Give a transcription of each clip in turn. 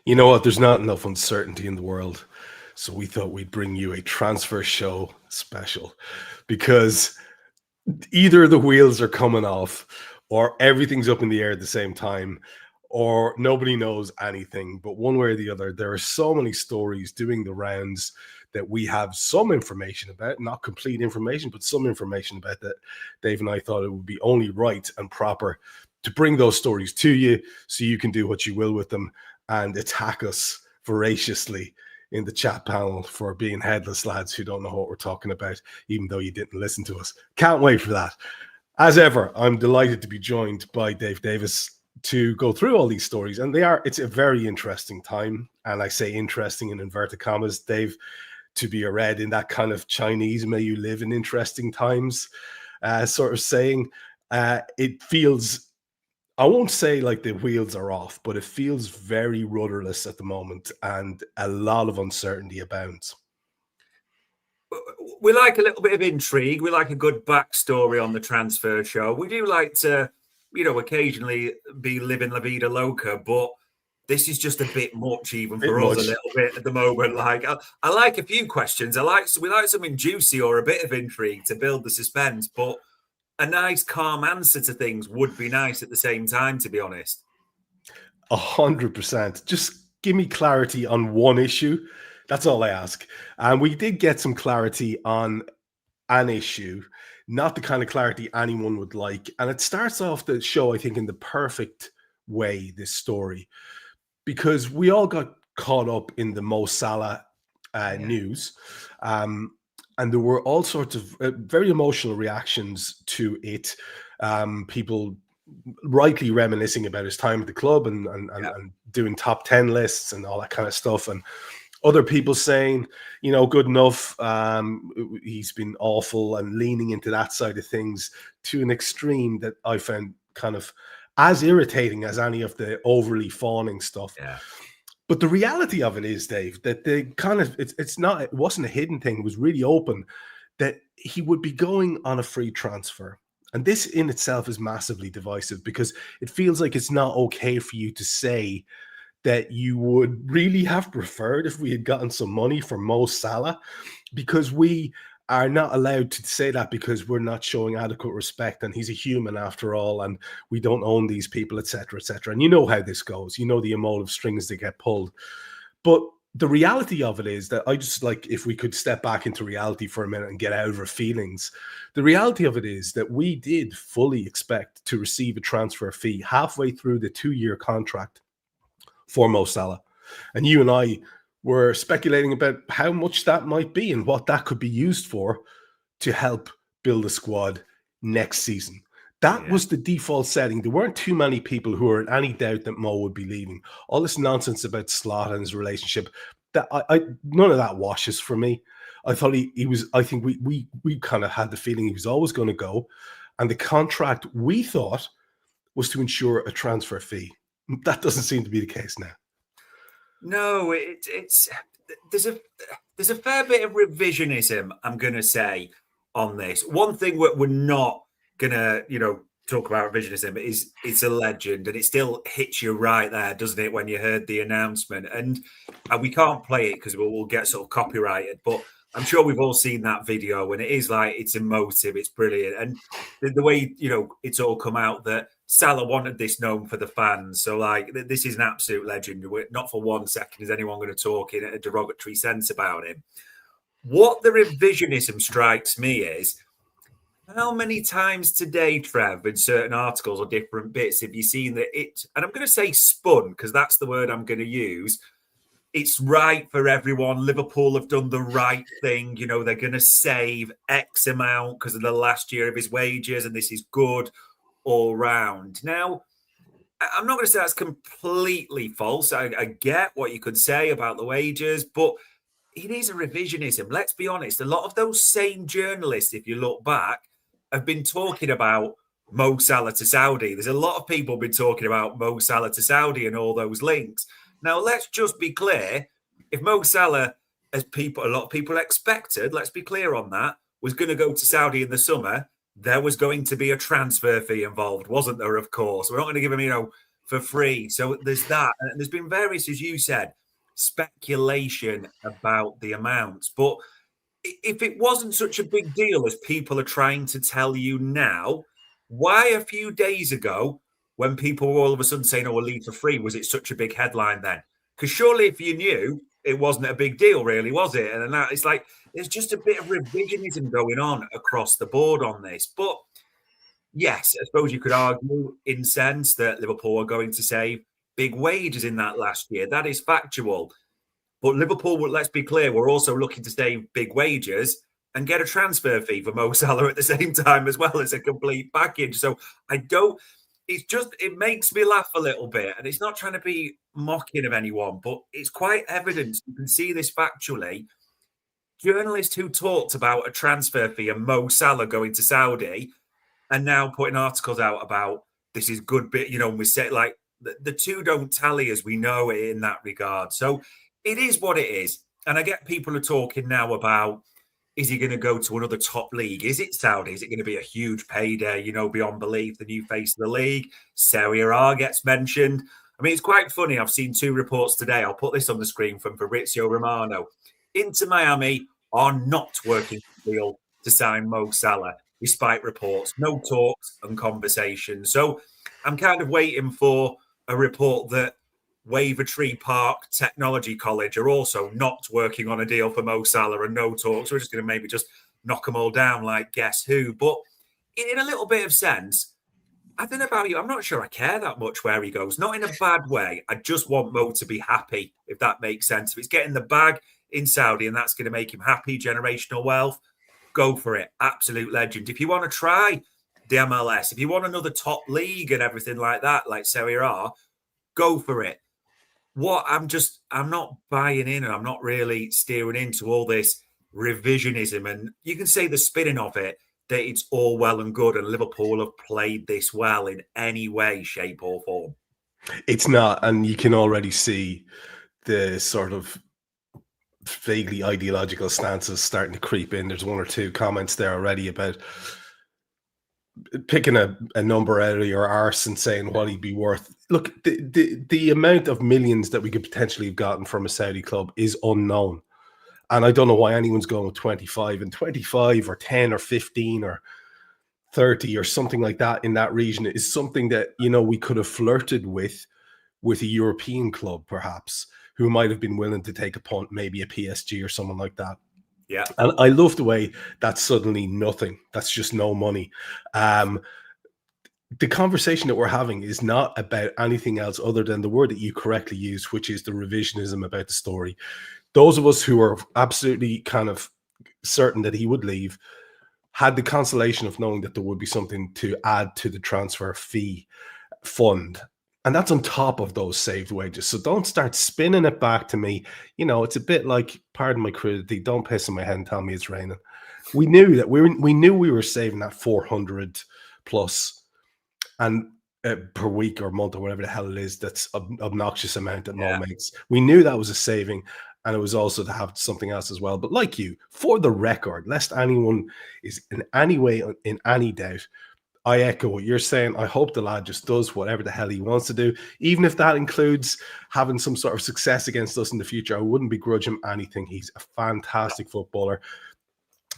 You know what? There's not enough uncertainty in the world. So we thought we'd bring you a transfer show special because either the wheels are coming off or everything's up in the air at the same time or nobody knows anything. But one way or the other, there are so many stories doing the rounds that we have some information about, not complete information, but some information about that. Dave and I thought it would be only right and proper to bring those stories to you so you can do what you will with them and attack us voraciously in the chat panel for being headless lads who don't know what we're talking about, even though you didn't listen to us. Can't wait for that. As ever, I'm delighted to be joined by Dave Davis to go through all these stories. And it's a very interesting time. And I say interesting in inverted commas, Dave, to be read in that kind of Chinese, may you live in interesting times sort of saying. It feels, I won't say like the wheels are off, but it feels very rudderless at the moment and a lot of uncertainty abounds. We like a little bit of intrigue. We like a good backstory on the transfer show. We do like to, occasionally be living La Vida Loca, but this is just a bit much even for us a little bit at the moment. Like I like a few questions. We like something juicy or a bit of intrigue to build the suspense, but a nice, calm answer to things would be nice at the same time, to be honest. 100%. Just give me clarity on one issue. That's all I ask. And we did get some clarity on an issue, not the kind of clarity anyone would like. And it starts off the show, I think, in the perfect way, this story, because we all got caught up in the Mo Salah news. And there were all sorts of very emotional reactions to it. People rightly reminiscing about his time at the club and doing top 10 lists and all that kind of stuff. And other people saying, good enough. He's been awful and leaning into that side of things to an extreme that I found kind of as irritating as any of the overly fawning stuff. Yeah. But the reality of it is, Dave, that it wasn't a hidden thing. It was really open that he would be going on a free transfer. And this in itself is massively divisive because it feels like it's not okay for you to say that you would really have preferred if we had gotten some money for Mo Salah, because we are not allowed to say that because we're not showing adequate respect and he's a human after all and we don't own these people, etc., etc. And you know how this goes. You know the emotive strings that get pulled. But the reality of it is that I just like, if we could step back into reality for a minute and get out of our feelings, the reality of it is that we did fully expect to receive a transfer fee halfway through the 2-year contract for Mo Salah. And you and I were speculating about how much that might be and what that could be used for to help build a squad next season. That was the default setting. There weren't too many people who were in any doubt that Mo would be leaving. All this nonsense about Slot and his relationship, that none of that washes for me. I thought he was, I think we kind of had the feeling he was always going to go. And the contract we thought was to ensure a transfer fee. That doesn't seem to be the case now. No, there's a fair bit of revisionism, I'm going to say, on this. One thing we're not going to, talk about revisionism is it's a legend and it still hits you right there, doesn't it, when you heard the announcement? And we can't play it because we'll get sort of copyrighted, but I'm sure we've all seen that video and it is like, it's emotive, it's brilliant. And the way, it's all come out that Salah wanted this known for the fans. So, like, this is an absolute legend. Not for 1 second is anyone going to talk in a derogatory sense about him. What the revisionism strikes me is, how many times today, Trev, in certain articles or different bits, have you seen that and I'm going to say spun, because that's the word I'm going to use, it's right for everyone. Liverpool have done the right thing. They're going to save X amount because of the last year of his wages, and this is good all round. Now, I'm not going to say that's completely false. I get what you could say about the wages, but it is a revisionism. Let's be honest. A lot of those same journalists, if you look back, have been talking about Mo Salah to Saudi. There's a lot of people been talking about Mo Salah to Saudi and all those links. Now, let's just be clear. If Mo Salah, as a lot of people expected, let's be clear on that, was going to go to Saudi in the summer, there was going to be a transfer fee involved, wasn't there, of course? We're not going to give him, for free. So there's that. And there's been various, as you said, speculation about the amounts. But if it wasn't such a big deal as people are trying to tell you now, why a few days ago, when people were all of a sudden saying, oh, we'll leave for free, was it such a big headline then? Because surely if you knew, it wasn't a big deal, really, was it? And that, it's like there's just a bit of revisionism going on across the board on this. But yes, I suppose you could argue in sense that Liverpool are going to save big wages in that last year. That is factual. But Liverpool, let's be clear, we're also looking to save big wages and get a transfer fee for Mo Salah at the same time as well as a complete package. So it makes me laugh a little bit. And it's not trying to be mocking of anyone, but it's quite evident. You can see this factually. Journalists who talked about a transfer fee and Mo Salah going to Saudi and now putting articles out about this is good bit, we say like the two don't tally as we know it in that regard. So it is what it is. And I get people are talking now about, is he going to go to another top league? Is it Saudi? Is it going to be a huge payday, beyond belief, the new face of the league? Serie A gets mentioned. I mean, it's quite funny. I've seen two reports today. I'll put this on the screen from Fabrizio Romano. Inter Miami are not working the deal to sign Mo Salah, despite reports, no talks and conversations. So I'm kind of waiting for a report that Wavertree Park Technology College are also not working on a deal for Mo Salah and no talks. We're just going to maybe just knock them all down like guess who. But in a little bit of sense, I don't know about you. I'm not sure I care that much where he goes. Not in a bad way. I just want Mo to be happy, if that makes sense. If he's getting the bag in Saudi and that's going to make him happy, generational wealth, go for it. Absolute legend. If you want to try the MLS, if you want another top league and everything like that, like Serie A, go for it. I'm not buying in and I'm not really steering into all this revisionism. And you can say the spinning of it, that it's all well and good and Liverpool have played this well in any way, shape or form. It's not. And you can already see the sort of vaguely ideological stances starting to creep in. There's one or two comments there already about picking a number out of your arse and saying what he'd be worth. Look, the amount of millions that we could potentially have gotten from a Saudi club is unknown. And I don't know why anyone's going with 25 and 25 or 10 or 15 or 30 or something like that in that region is something that, we could have flirted with a European club, perhaps, who might have been willing to take a punt, maybe a PSG or someone like that. Yeah. And I love the way that's suddenly nothing. That's just no money. The conversation that we're having is not about anything else other than the word that you correctly used, which is the revisionism about the story. Those of us who are absolutely kind of certain that he would leave had the consolation of knowing that there would be something to add to the transfer fee fund. And that's on top of those saved wages. So don't start spinning it back to me. It's a bit like, pardon my crudity, don't piss in my head and tell me it's raining. We knew that we knew we were saving that 400 plus and per week or month or whatever the hell it is. That's an obnoxious amount that Mo makes. We knew that was a saving. And it was also to have something else as well. But like you, for the record, lest anyone is in any way in any doubt, I echo what you're saying. I hope the lad just does whatever the hell he wants to do. Even if that includes having some sort of success against us in the future, I wouldn't begrudge him anything. He's a fantastic footballer.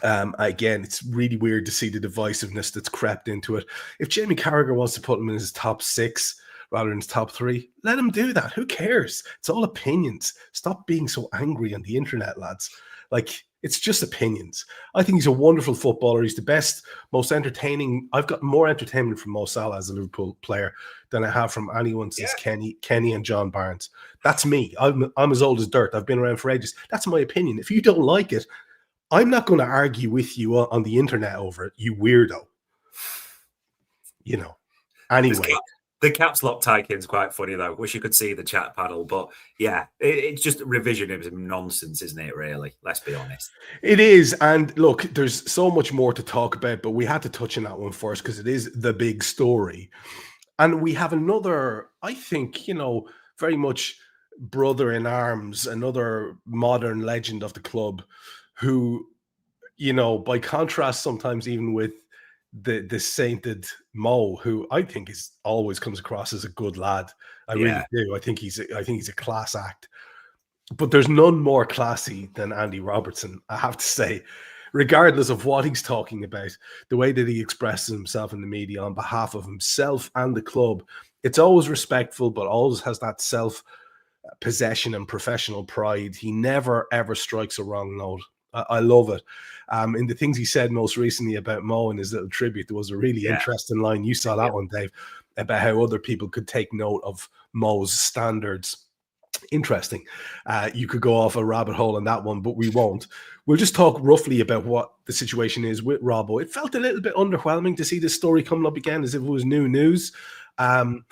Again, it's really weird to see the divisiveness that's crept into it. If Jamie Carragher wants to put him in his top 6 rather than his top 3, let him do that. Who cares? It's all opinions. Stop being so angry on the internet, lads. Like, it's just opinions. I think he's a wonderful footballer. He's the best, most entertaining. I've got more entertainment from Mo Salah as a Liverpool player than I have from anyone since Kenny and John Barnes. That's me. I'm as old as dirt. I've been around for ages. That's my opinion. If you don't like it, I'm not going to argue with you on the internet over it, you weirdo. Anyway. The caps lock tycoon's quite funny, though. Wish you could see the chat panel. But yeah, it's just revisionism nonsense, isn't it, really? Let's be honest. It is. And look, there's so much more to talk about, but we had to touch on that one first because it is the big story. And we have another, I think, very much brother in arms, another modern legend of the club who, by contrast, sometimes even with the sainted Mo, who I think is always comes across as a good lad. I really do. I think he's a class act. But there's none more classy than Andy Robertson, I have to say, regardless of what he's talking about, the way that he expresses himself in the media on behalf of himself and the club. It's always respectful, but always has that self-possession and professional pride. He never, ever strikes a wrong note. I love it. In the things he said most recently about Mo in his little tribute, there was a really interesting line. You saw that one, Dave, about how other people could take note of Mo's standards. Interesting. You could go off a rabbit hole on that one, but we won't. We'll just talk roughly about what the situation is with Robbo. It felt a little bit underwhelming to see this story coming up again as if it was new news. And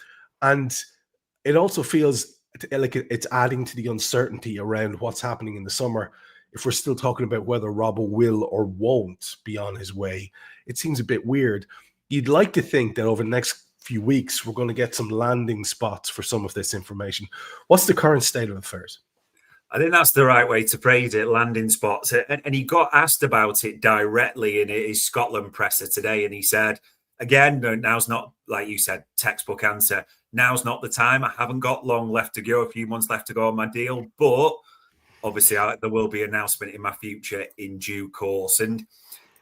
it also feels like it's adding to the uncertainty around what's happening in the summer. If we're still talking about whether Robbo will or won't be on his way, it seems a bit weird. You'd like to think that over the next few weeks, we're going to get some landing spots for some of this information. What's the current state of affairs? I think that's the right way to phrase it, landing spots. And he got asked about it directly in his Scotland presser today. And he said, again, no, now's not, like you said, textbook answer. Now's not the time. I haven't got long left to go, a few months left to go on my deal. But obviously, there will be an announcement in my future in due course. And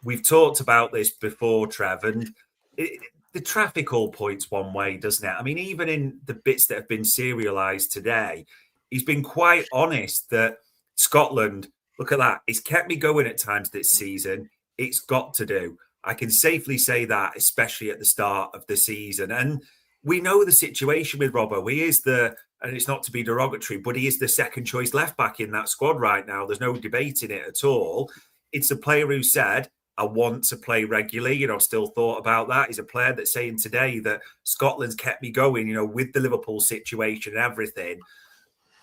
we've talked about this before, Trev, and the traffic all points one way, doesn't it? I mean, even in the bits that have been serialised today, he's been quite honest that Scotland, look at that, it's kept me going at times this season. It's got to do. I can safely say that, especially at the start of the season. And we know the situation with Robbo. He is and it's not to be derogatory, but he is the second choice left back in that squad right now. There's no debating it at all. It's a player who said, I want to play regularly. You know, I've still thought about that. He's a player that's saying today that Scotland's kept me going, you know, with the Liverpool situation and everything.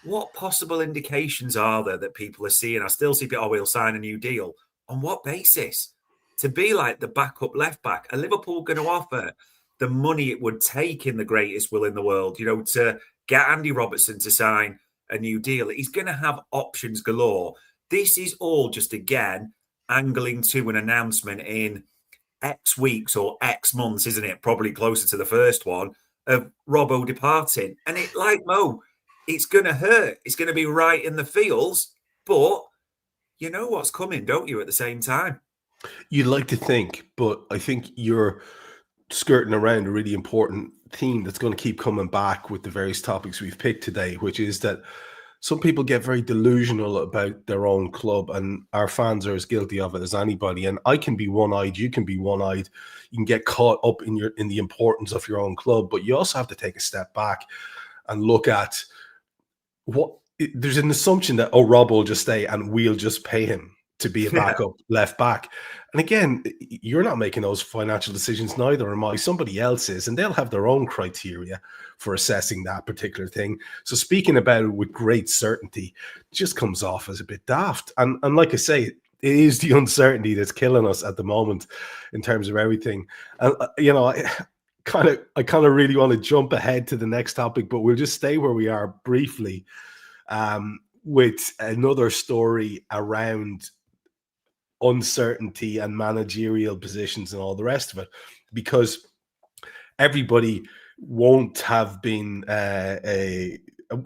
What possible indications are there that people are seeing? I still see people, he'll sign a new deal. On what basis? To be like the backup left back, are Liverpool going to offer the money it would take in the greatest will in the world, you know, to get Andy Robertson to sign a new deal? He's going to have options galore. This is all just, again, angling to an announcement in X weeks or X months, isn't it? Probably closer to the first one of Robbo departing. And it, like Mo, it's going to hurt. It's going to be right in the feels, but you know what's coming, don't you, at the same time? You'd like to think, but I think you're skirting around a really important theme that's going to keep coming back with the various topics we've picked today, which is that some people get very delusional about their own club, and our fans are as guilty of it as anybody. And I can be one-eyed, you can be one-eyed. You can get caught up in the importance of your own club, but you also have to take a step back and look at there's an assumption that, Rob will just stay and we'll just pay him to be a backup left back. And again, you're not making those financial decisions, neither am I. Somebody else is, and they'll have their own criteria for assessing that particular thing. So speaking about it with great certainty just comes off as a bit daft. And like I say, it is the uncertainty that's killing us at the moment in terms of everything. And you know, I kind of really want to jump ahead to the next topic, but we'll just stay where we are briefly with another story around uncertainty and managerial positions and all the rest of it, because everybody won't have been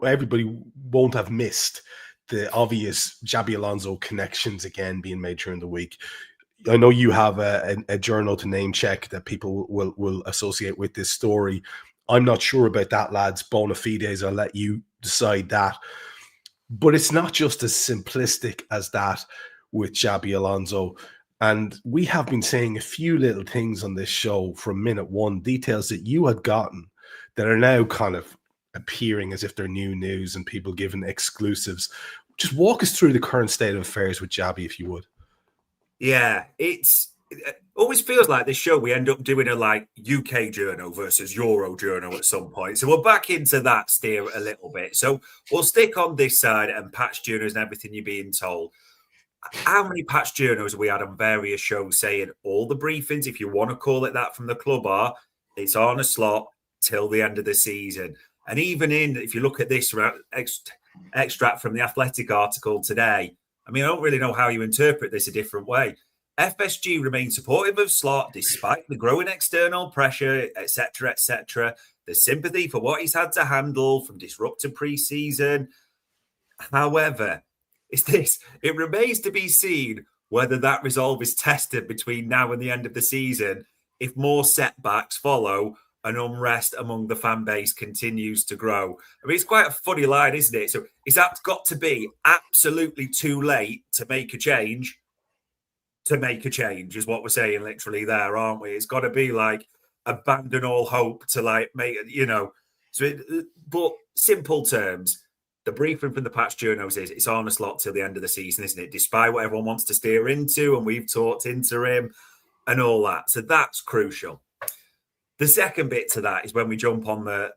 everybody won't have missed the obvious Xabi Alonso connections again being made during the week. I know you have a journal to name check that people will associate with this story. I'm not sure about that, lads. Bona fides, I'll let you decide that. But it's not just as simplistic as that with Xabi Alonso. And we have been saying a few little things on this show from minute one, details that you had gotten that are now kind of appearing as if they're new news and people giving exclusives. Just walk us through the current state of affairs with Xabi, if you would. Yeah, it always feels like this show we end up doing a like UK journal versus Euro journal at some point. So we're back into that steer a little bit. So we'll stick on this side and patch journals and everything you're being told. How many patch journals have we had on various shows saying all the briefings, if you want to call it that, from the club are it's on a slot till the end of the season? And even if you look at this extract from the Athletic article today, I mean, I don't really know how you interpret this a different way. FSG remain supportive of Slot despite the growing external pressure, etc., etc. The sympathy for what he's had to handle from disrupted pre-season. However, it remains to be seen whether that resolve is tested between now and the end of the season if more setbacks follow and unrest among the fan base continues to grow. I mean, it's quite a funny line, isn't it? So is that got to be absolutely too late to make a change? To make a change is what we're saying literally there, aren't we? It's got to be like abandon all hope to like make it, you know. But simple terms, the briefing from the patch journos is it's on a slot till the end of the season, isn't it? Despite what everyone wants to steer into, and we've talked interim and all that. So that's crucial. The second bit to that is when we jump on the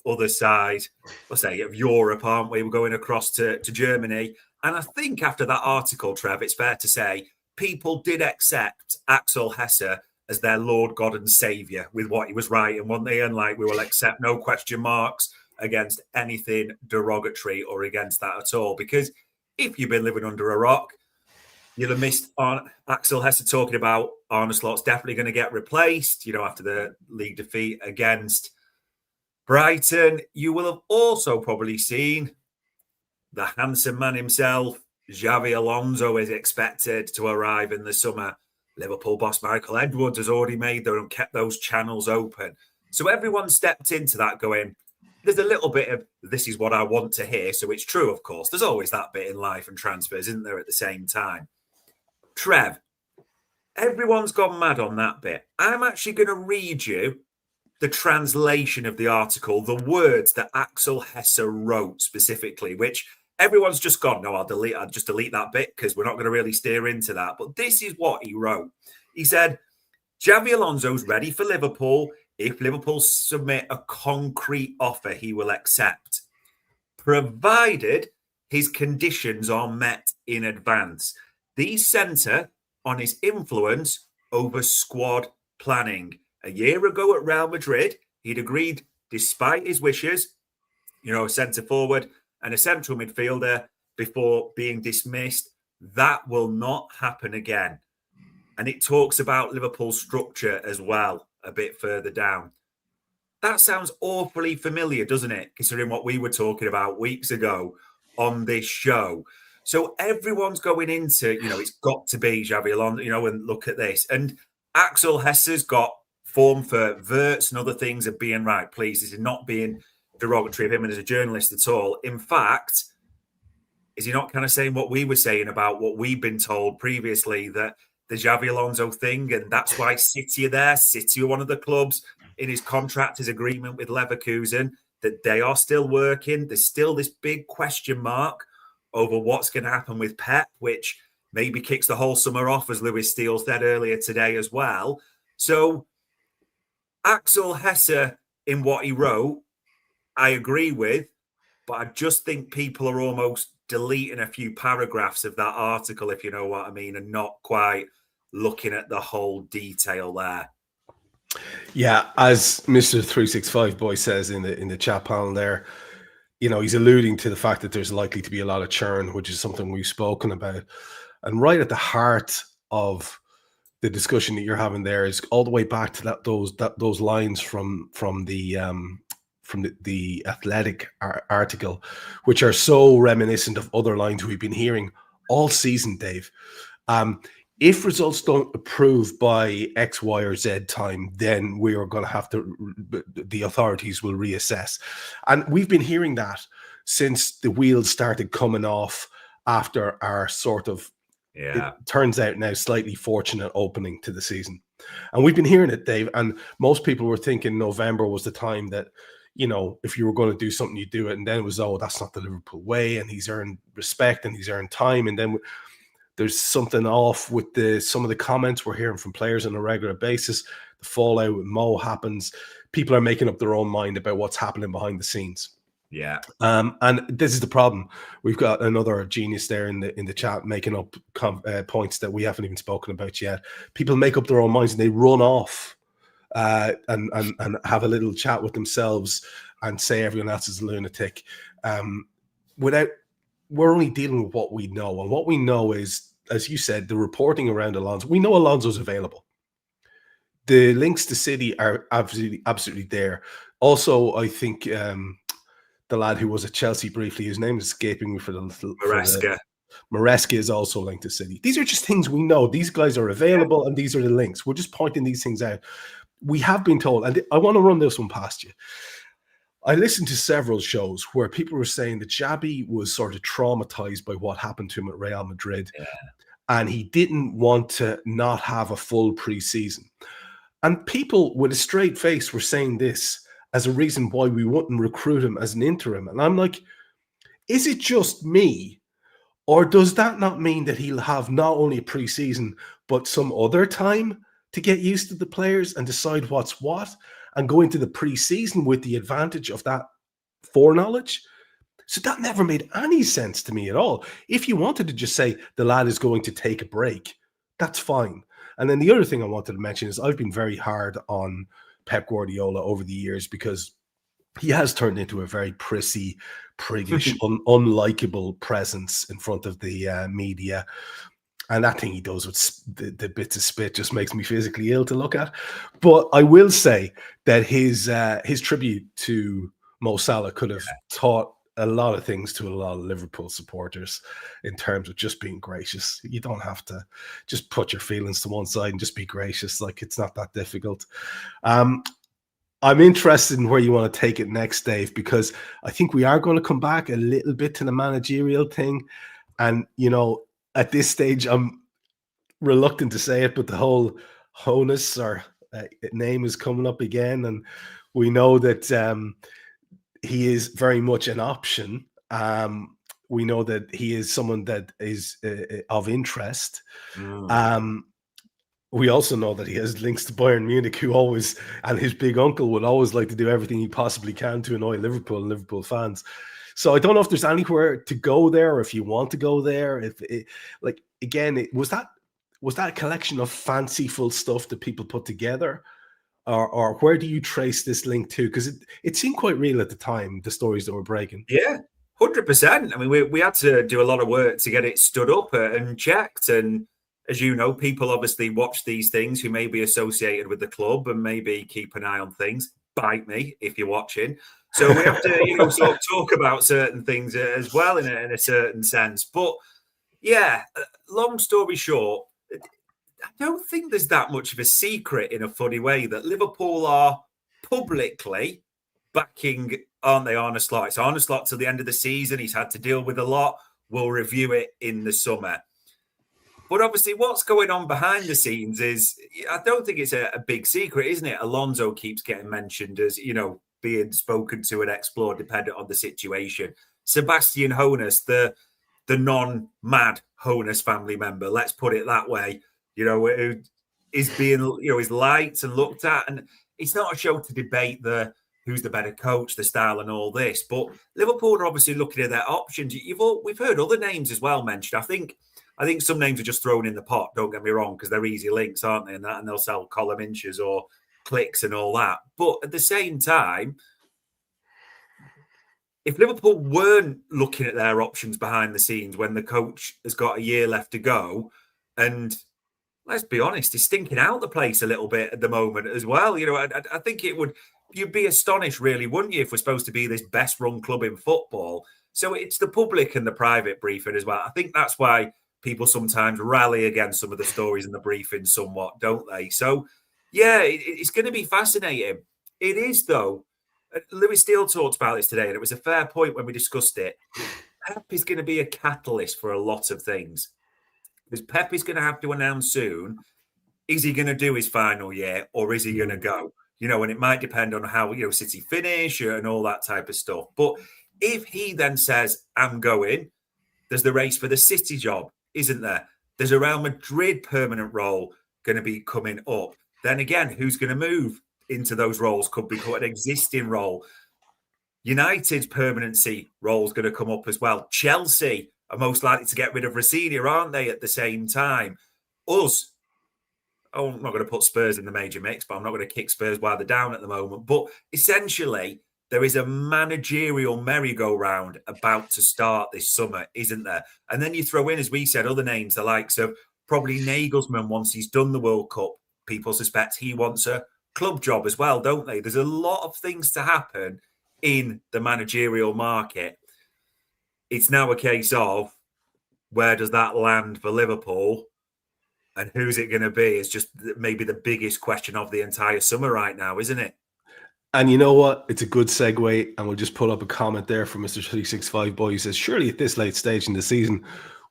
other side, let's say, of Europe, aren't we? We're going across to Germany. And I think after that article, Trev, it's fair to say people did accept Axel Hesse as their Lord, God and Saviour with what he was writing, weren't they? And like, we will accept no question marks against anything derogatory or against that at all. Because if you've been living under a rock, you'll have missed on Axel Hesse talking about Arne Slot's definitely going to get replaced, you know, after the league defeat against Brighton. You will have also probably seen the handsome man himself, Xavi Alonso, is expected to arrive in the summer. Liverpool boss Michael Edwards has already made and kept those channels open. So everyone stepped into that going, there's a little bit of, this is what I want to hear. So it's true, of course. There's always that bit in life and transfers, isn't there, at the same time? Trev, everyone's gone mad on that bit. I'm actually going to read you the translation of the article, the words that Axel Hesse wrote specifically, which everyone's just gone, no, I'll just delete that bit because we're not going to really steer into that. But this is what he wrote. He said, Xavi Alonso's ready for Liverpool. If Liverpool submit a concrete offer, he will accept, provided his conditions are met in advance. These centre on his influence over squad planning. A year ago at Real Madrid, he'd agreed, despite his wishes, you know, a centre forward and a central midfielder before being dismissed. That will not happen again. And it talks about Liverpool's structure as well, a bit further down. That sounds awfully familiar, doesn't it? Considering what we were talking about weeks ago on this show. So everyone's going into, you know, it's got to be Xavi Alonso, you know, and look at this. And Axel Hesse's got form for verts and other things of being right. Please, this is not being derogatory of him and as a journalist at all. In fact, is he not kind of saying what we were saying about what we've been told previously, that the Xavi Alonso thing, and that's why City are there. City are one of the clubs in his contract, his agreement with Leverkusen, that they are still working. There's still this big question mark over what's going to happen with Pep, which maybe kicks the whole summer off, as Lewis Steele said earlier today as well. So Axel Hesse, in what he wrote, I agree with, but I just think people are almost deleting a few paragraphs of that article, if you know what I mean, and not quite looking at the whole detail there. Yeah, as Mr. 365 boy says in the chat panel there, you know, he's alluding to the fact that there's likely to be a lot of churn, which is something we've spoken about. And right at the heart of the discussion that you're having there is all the way back to those lines from the Athletic article, which are so reminiscent of other lines we've been hearing all season, Dave. If results don't improve by X, Y, or Z time, then we are going to have to, the authorities will reassess. And we've been hearing that since the wheels started coming off after our sort of, it turns out now, slightly fortunate opening to the season. And we've been hearing it, Dave, and most people were thinking November was the time that, you know, if you were going to do something, you do it. And then it was, oh, that's not the Liverpool way. And he's earned respect and he's earned time. And then there's something off with some of the comments we're hearing from players on a regular basis. The fallout with Mo happens. People are making up their own mind about what's happening behind the scenes. Yeah. And this is the problem. We've got another genius there in the chat making up points that we haven't even spoken about yet. People make up their own minds and they run off and have a little chat with themselves and say everyone else is a lunatic. We're only dealing with what we know. And what we know is as you said, the reporting around Alonso, we know Alonso's available. The links to City are absolutely there. Also, I think the lad who was at Chelsea briefly, his name is escaping me for Maresca. Maresca is also linked to City. These are just things we know. These guys are available, and these are the links. We're just pointing these things out. We have been told, and I want to run this one past you. I listened to several shows where people were saying that Xabi was sort of traumatized by what happened to him at Real Madrid, and he didn't want to not have a full preseason. And people with a straight face were saying this as a reason why we wouldn't recruit him as an interim. And I'm like, is it just me? Or does that not mean that he'll have not only a preseason, but some other time to get used to the players and decide what's what and go into the preseason with the advantage of that foreknowledge? So that never made any sense to me at all. If you wanted to just say the lad is going to take a break, that's fine. And then the other thing I wanted to mention is I've been very hard on Pep Guardiola over the years because he has turned into a very prissy, priggish, unlikable presence in front of the media. And that thing he does with the bits of spit just makes me physically ill to look at. But I will say that his tribute to Mo Salah could have taught a lot of things to a lot of Liverpool supporters in terms of just being gracious. You don't have to just put your feelings to one side and just be gracious. Like, it's not that difficult. I'm interested in where you want to take it next, Dave, because I think we are going to come back a little bit to the managerial thing. And, you know, at this stage, I'm reluctant to say it, but the whole Honus or name is coming up again. And we know that he is very much an option. We know that he is someone that is of interest. We also know that he has links to Bayern Munich, who always, and his big uncle would always like to do everything he possibly can to annoy Liverpool and Liverpool fans. So I don't know if there's anywhere to go there, or if you want to go there. If it, like, again, was that a collection of fanciful stuff that people put together, or where do you trace this link to? Because it seemed quite real at the time, the stories that were breaking. Yeah, 100%. I mean, we had to do a lot of work to get it stood up and checked. And as you know, people obviously watch these things who may be associated with the club and maybe keep an eye on things. Bite me if you're watching. So we have to, sort of talk about certain things as well in a certain sense. But yeah, long story short, I don't think there's that much of a secret in a funny way that Liverpool are publicly backing, aren't they, Arne Slot? It's Arne Slot till the end of the season. He's had to deal with a lot. We'll review it in the summer. But obviously what's going on behind the scenes is, I don't think it's a big secret, isn't it? Alonso keeps getting mentioned as, being spoken to and explored dependent on the situation. Sebastian Hoeneß, the non-mad Hoeneß family member, let's put it that way, who is being, is liked and looked at. And it's not a show to debate who's the better coach, the style and all this. But Liverpool are obviously looking at their options. We've heard other names as well mentioned. I think some names are just thrown in the pot, don't get me wrong, because they're easy links, aren't they? And they'll sell column inches or clicks and all that. But at the same time, if Liverpool weren't looking at their options behind the scenes when the coach has got a year left to go, and let's be honest, he's stinking out the place a little bit at the moment as well. I think you'd be astonished, really, wouldn't you, if we're supposed to be this best run club in football? So it's the public and the private briefing as well. I think that's why people sometimes rally against some of the stories in the briefing somewhat, don't they? So, yeah, it's going to be fascinating. It is, though. Lewis Steele talked about this today, and it was a fair point when we discussed it. Pep is going to be a catalyst for a lot of things. Because Pep is going to have to announce soon, is he going to do his final year or is he going to go? And it might depend on how, City finish and all that type of stuff. But if he then says, I'm going, there's the race for the City job, isn't there? There's a Real Madrid permanent role going to be coming up. Then again, who's going to move into those roles? Could become an existing role. United's permanency role is going to come up as well. Chelsea are most likely to get rid of Rafinha, aren't they, at the same time? Us, I'm not going to put Spurs in the major mix, but I'm not going to kick Spurs while they're down at the moment. But essentially, there is a managerial merry-go-round about to start this summer, isn't there? And then you throw in, as we said, other names, the likes of probably Nagelsmann, once he's done the World Cup. People suspect he wants a club job as well, don't they? There's a lot of things to happen in the managerial market. It's now a case of where does that land for Liverpool and who's it going to be is just maybe the biggest question of the entire summer right now, isn't it? And you know what? It's a good segue, and we'll just pull up a comment there from Mr. 365 Boy. He says, surely at this late stage in the season,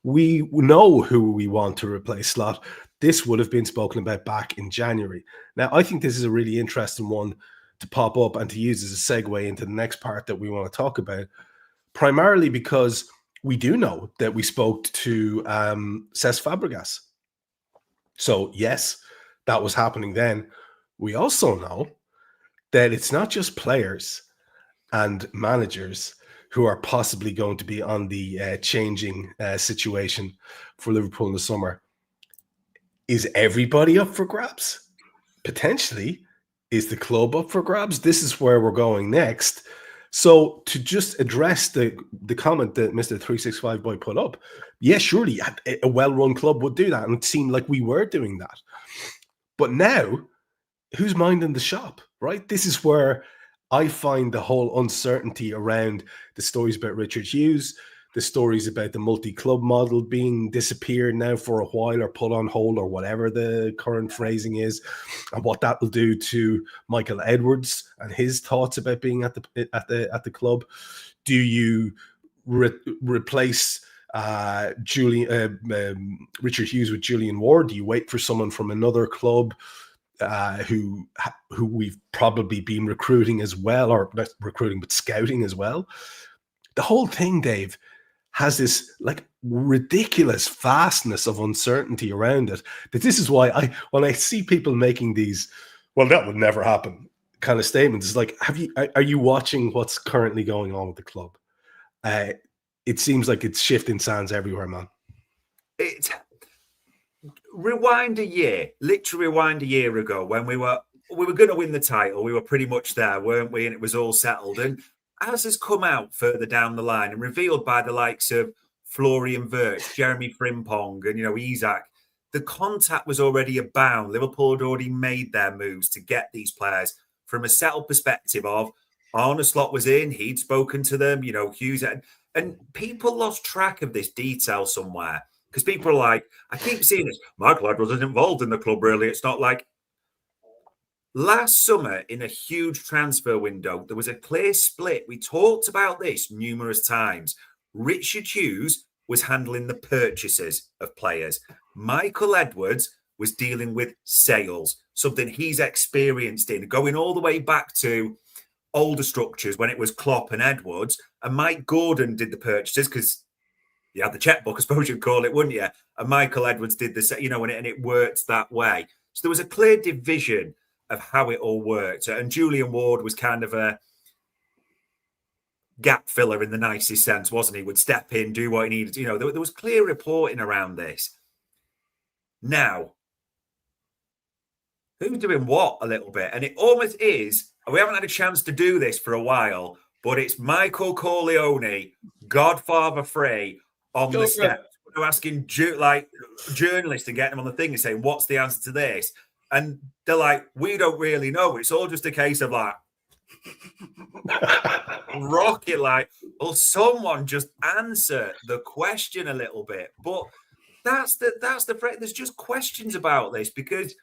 we know who we want to replace Slot. This would have been spoken about back in January. Now, I think this is a really interesting one to pop up and to use as a segue into the next part that we want to talk about, primarily because we do know that we spoke to Cesc Fabregas. So, yes, that was happening then. We also know that it's not just players and managers who are possibly going to be on the changing situation for Liverpool in the summer. Is everybody up for grabs? Potentially. Is the club up for grabs? This is where we're going next. So to just address the comment that Mr. 365 Boy put up, yeah, surely a well-run club would do that. And it seemed like we were doing that. But now, who's minding the shop, right? This is where I find the whole uncertainty around the stories about Richard Hughes, the stories about the multi-club model being disappeared now for a while or put on hold or whatever the current phrasing is, and what that will do to Michael Edwards and his thoughts about being at the club. Do you replace Richard Hughes with Julian Ward? Do you wait for someone from another club who we've probably been recruiting as well, or not recruiting but scouting as well? The whole thing, Dave, has this like ridiculous vastness of uncertainty around it, that this is why when I see people making these, well, that would never happen kind of statements, it's like, are you watching what's currently going on with the club? It seems like it's shifting sands everywhere, man. Rewind a year ago when we were going to win the title. We were pretty much there, weren't we? And it was all settled. And as has come out further down the line and revealed by the likes of Florian Wirtz, Jeremy Frimpong, and Isak, the contact was already abound. Liverpool had already made their moves to get these players from a settled perspective of Arne Slot was in, he'd spoken to them, Hughes, and people lost track of this detail somewhere. Because people are like, I keep seeing this, Michael Edwards isn't involved in the club, really. It's not like... Last summer, in a huge transfer window, there was a clear split. We talked about this numerous times. Richard Hughes was handling the purchases of players. Michael Edwards was dealing with sales, something he's experienced in, going all the way back to older structures when it was Klopp and Edwards. And Mike Gordon did the purchases because you had the checkbook, I suppose you'd call it, wouldn't you? And Michael Edwards did the, and it worked that way. So there was a clear division of how it all worked. And Julian Ward was kind of a gap filler in the nicest sense, wasn't he? Would step in, do what he needed. There was clear reporting around this. Now, who's doing what a little bit? And it almost is, we haven't had a chance to do this for a while, but it's Michael Corleone, Godfather Frey, on the steps, asking journalists to get them on the thing and saying, what's the answer to this? And they're like, we don't really know. It's all just a case of like, rocket like, well, someone just answer the question a little bit. But that's the there's just questions about this because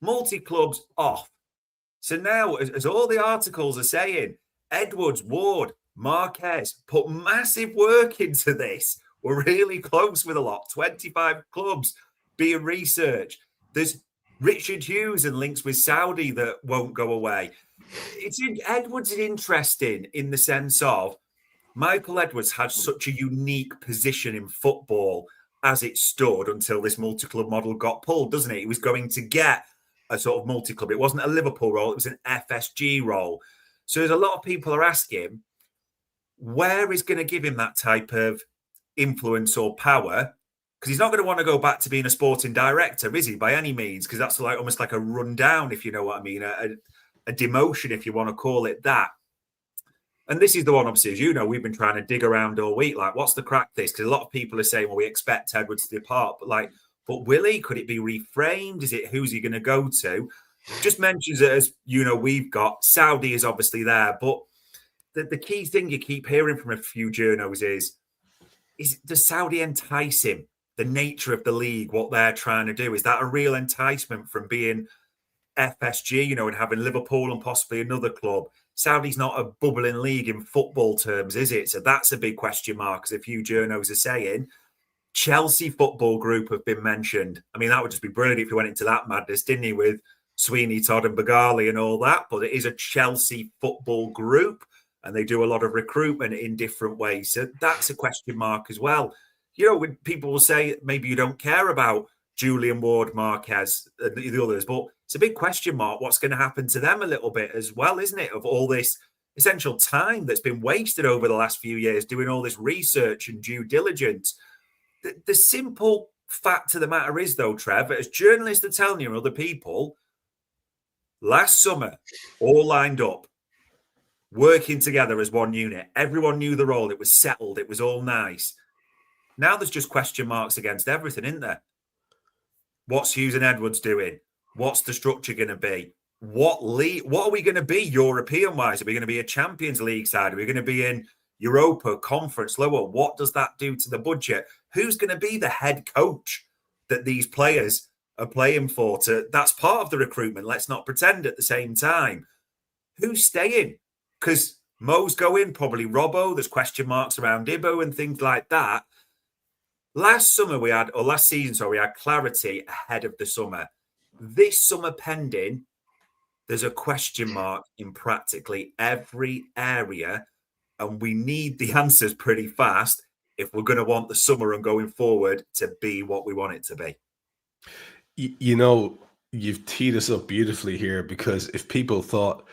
multi-clubs off. So now, as all the articles are saying, Edwards, Ward, Marquez put massive work into this. We're really close with a lot. 25 clubs being researched. There's Richard Hughes and links with Saudi that won't go away. Edwards is interesting in the sense of Michael Edwards had such a unique position in football as it stood until this multi-club model got pulled, doesn't it? He was going to get a sort of multi-club. It wasn't a Liverpool role. It was an FSG role. So there's a lot of people are asking, where is going to give him that type of influence or power? Because he's not going to want to go back to being a sporting director, is he, by any means? Because that's like almost like a rundown, if you know what I mean, a demotion, if you want to call it that. And this is the one, obviously, as you know, we've been trying to dig around all week. Like, what's the crack this? Because a lot of people are saying, well, we expect Edwards to depart. But will he? Could it be reframed? Is it who's he going to go to? Just mentions it as, we've got Saudi is obviously there. But the key thing you keep hearing from a few journos is does Saudi entice him? The nature of the league, what they're trying to do. Is that a real enticement from being FSG, and having Liverpool and possibly another club? Saudi's not a bubbling league in football terms, is it? So that's a big question mark, as a few journos are saying. Chelsea Football Group have been mentioned. I mean, that would just be brilliant if he went into that madness, didn't he, with Sweeney, Todd and Bagali and all that. But it is a Chelsea Football Group, and they do a lot of recruitment in different ways. So that's a question mark as well. When people will say maybe you don't care about Julian Ward, Marquez, and the others, but it's a big question mark what's going to happen to them a little bit as well, isn't it? Of all this essential time that's been wasted over the last few years doing all this research and due diligence. The simple fact of the matter is, though, Trev, as journalists are telling you and other people, last summer, all lined up, working together as one unit. Everyone knew the role. It was settled. It was all nice. Now there's just question marks against everything, isn't there? What's Hughes and Edwards doing? What's the structure going to be? What are we going to be European-wise? Are we going to be a Champions League side? Are we going to be in Europa, Conference, lower? What does that do to the budget? Who's going to be the head coach that these players are playing for? That's part of the recruitment. Let's not pretend at the same time. Who's staying? Because Mo's going, probably Robbo. There's question marks around Ibo and things like that. Last season, we had clarity ahead of the summer. This summer pending, there's a question mark in practically every area, and we need the answers pretty fast if we're going to want the summer and going forward to be what we want it to be. You've teed us up beautifully here, because if people thought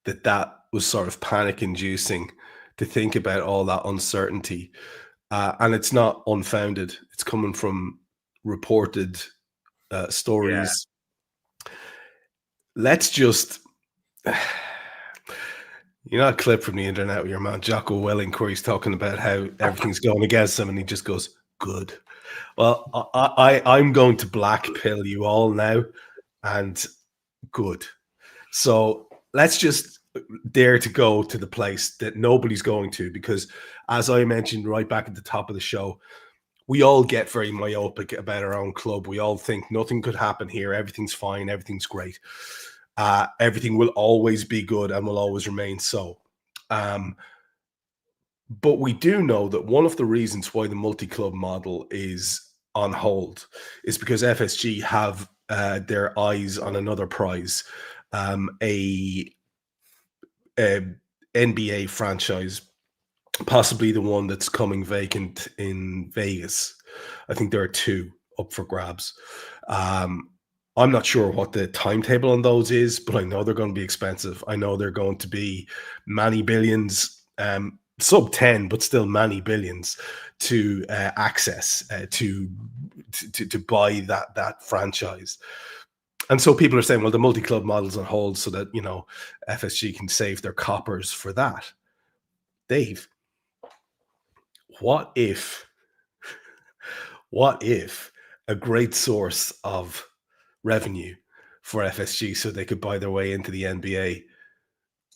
that was sort of panic-inducing to think about all that uncertainty, and it's not unfounded. It's coming from reported stories. Yeah. Let's just, a clip from the internet with your man Jocko Willink, where he's talking about how everything's going against him, and he just goes, "Good." Well, I'm going to black pill you all now, and good. So let's just dare to go to the place that nobody's going to, because as I mentioned right back at the top of the show, we all get very myopic about our own club. We all think nothing could happen here. Everything's fine. Everything's great. Everything will always be good and will always remain so. But we do know that one of the reasons why the multi-club model is on hold is because FSG have their eyes on another prize, a NBA franchise, possibly the one that's coming vacant in Vegas. I think there are two up for grabs. I'm not sure what the timetable on those is, but I know they're going to be expensive. I know they're going to be many billions, sub 10, but still many billions to access, to buy that franchise. And so people are saying, well, the multi-club model's on hold so that, FSG can save their coppers for that. Dave, what if a great source of revenue for FSG so they could buy their way into the NBA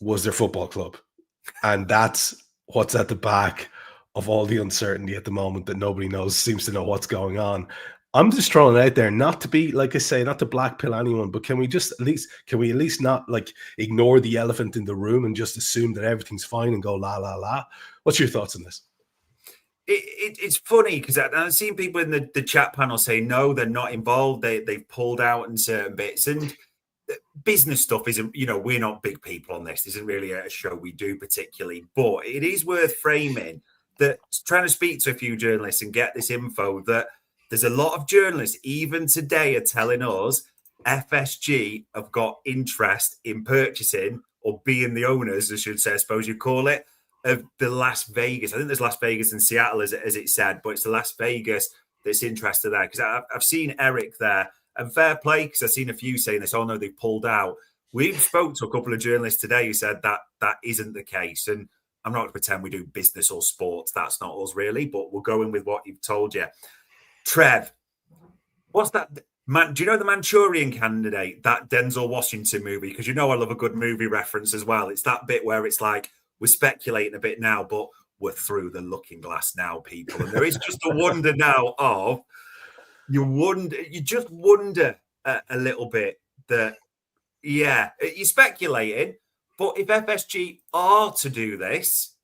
was their football club? And that's what's at the back of all the uncertainty at the moment, that nobody seems to know what's going on. I'm just throwing it out there, not to be, like I say, not to black pill anyone, but can we at least not ignore the elephant in the room and just assume that everything's fine and go la la la? What's your thoughts on this? It's funny because I've seen people in the chat panel say no, they're not involved. They've pulled out in certain bits, and business stuff isn't. We're not big people on this. This isn't really a show we do particularly, but it is worth framing that. Trying to speak to a few journalists and get this info that. There's a lot of journalists, even today, are telling us FSG have got interest in purchasing or being the owners, I should say, I suppose you call it, of the Las Vegas. I think there's Las Vegas and Seattle, as it said, but it's the Las Vegas that's interested there. Because I've seen Eric there, and fair play, because I've seen a few saying this, oh no, they pulled out. We've spoke to a couple of journalists today who said that isn't the case. And I'm not going to pretend we do business or sports. That's not us really, but we're going with what you've told you. Trev, what's that? Man, do you know the Manchurian Candidate, that Denzel Washington movie? Because you know I love a good movie reference as well. It's that bit where it's like, we're speculating a bit now, but we're through the looking glass now, people. And there is just a wonder now of, you just wonder a little bit that, yeah, you're speculating, but if FSG are to do this,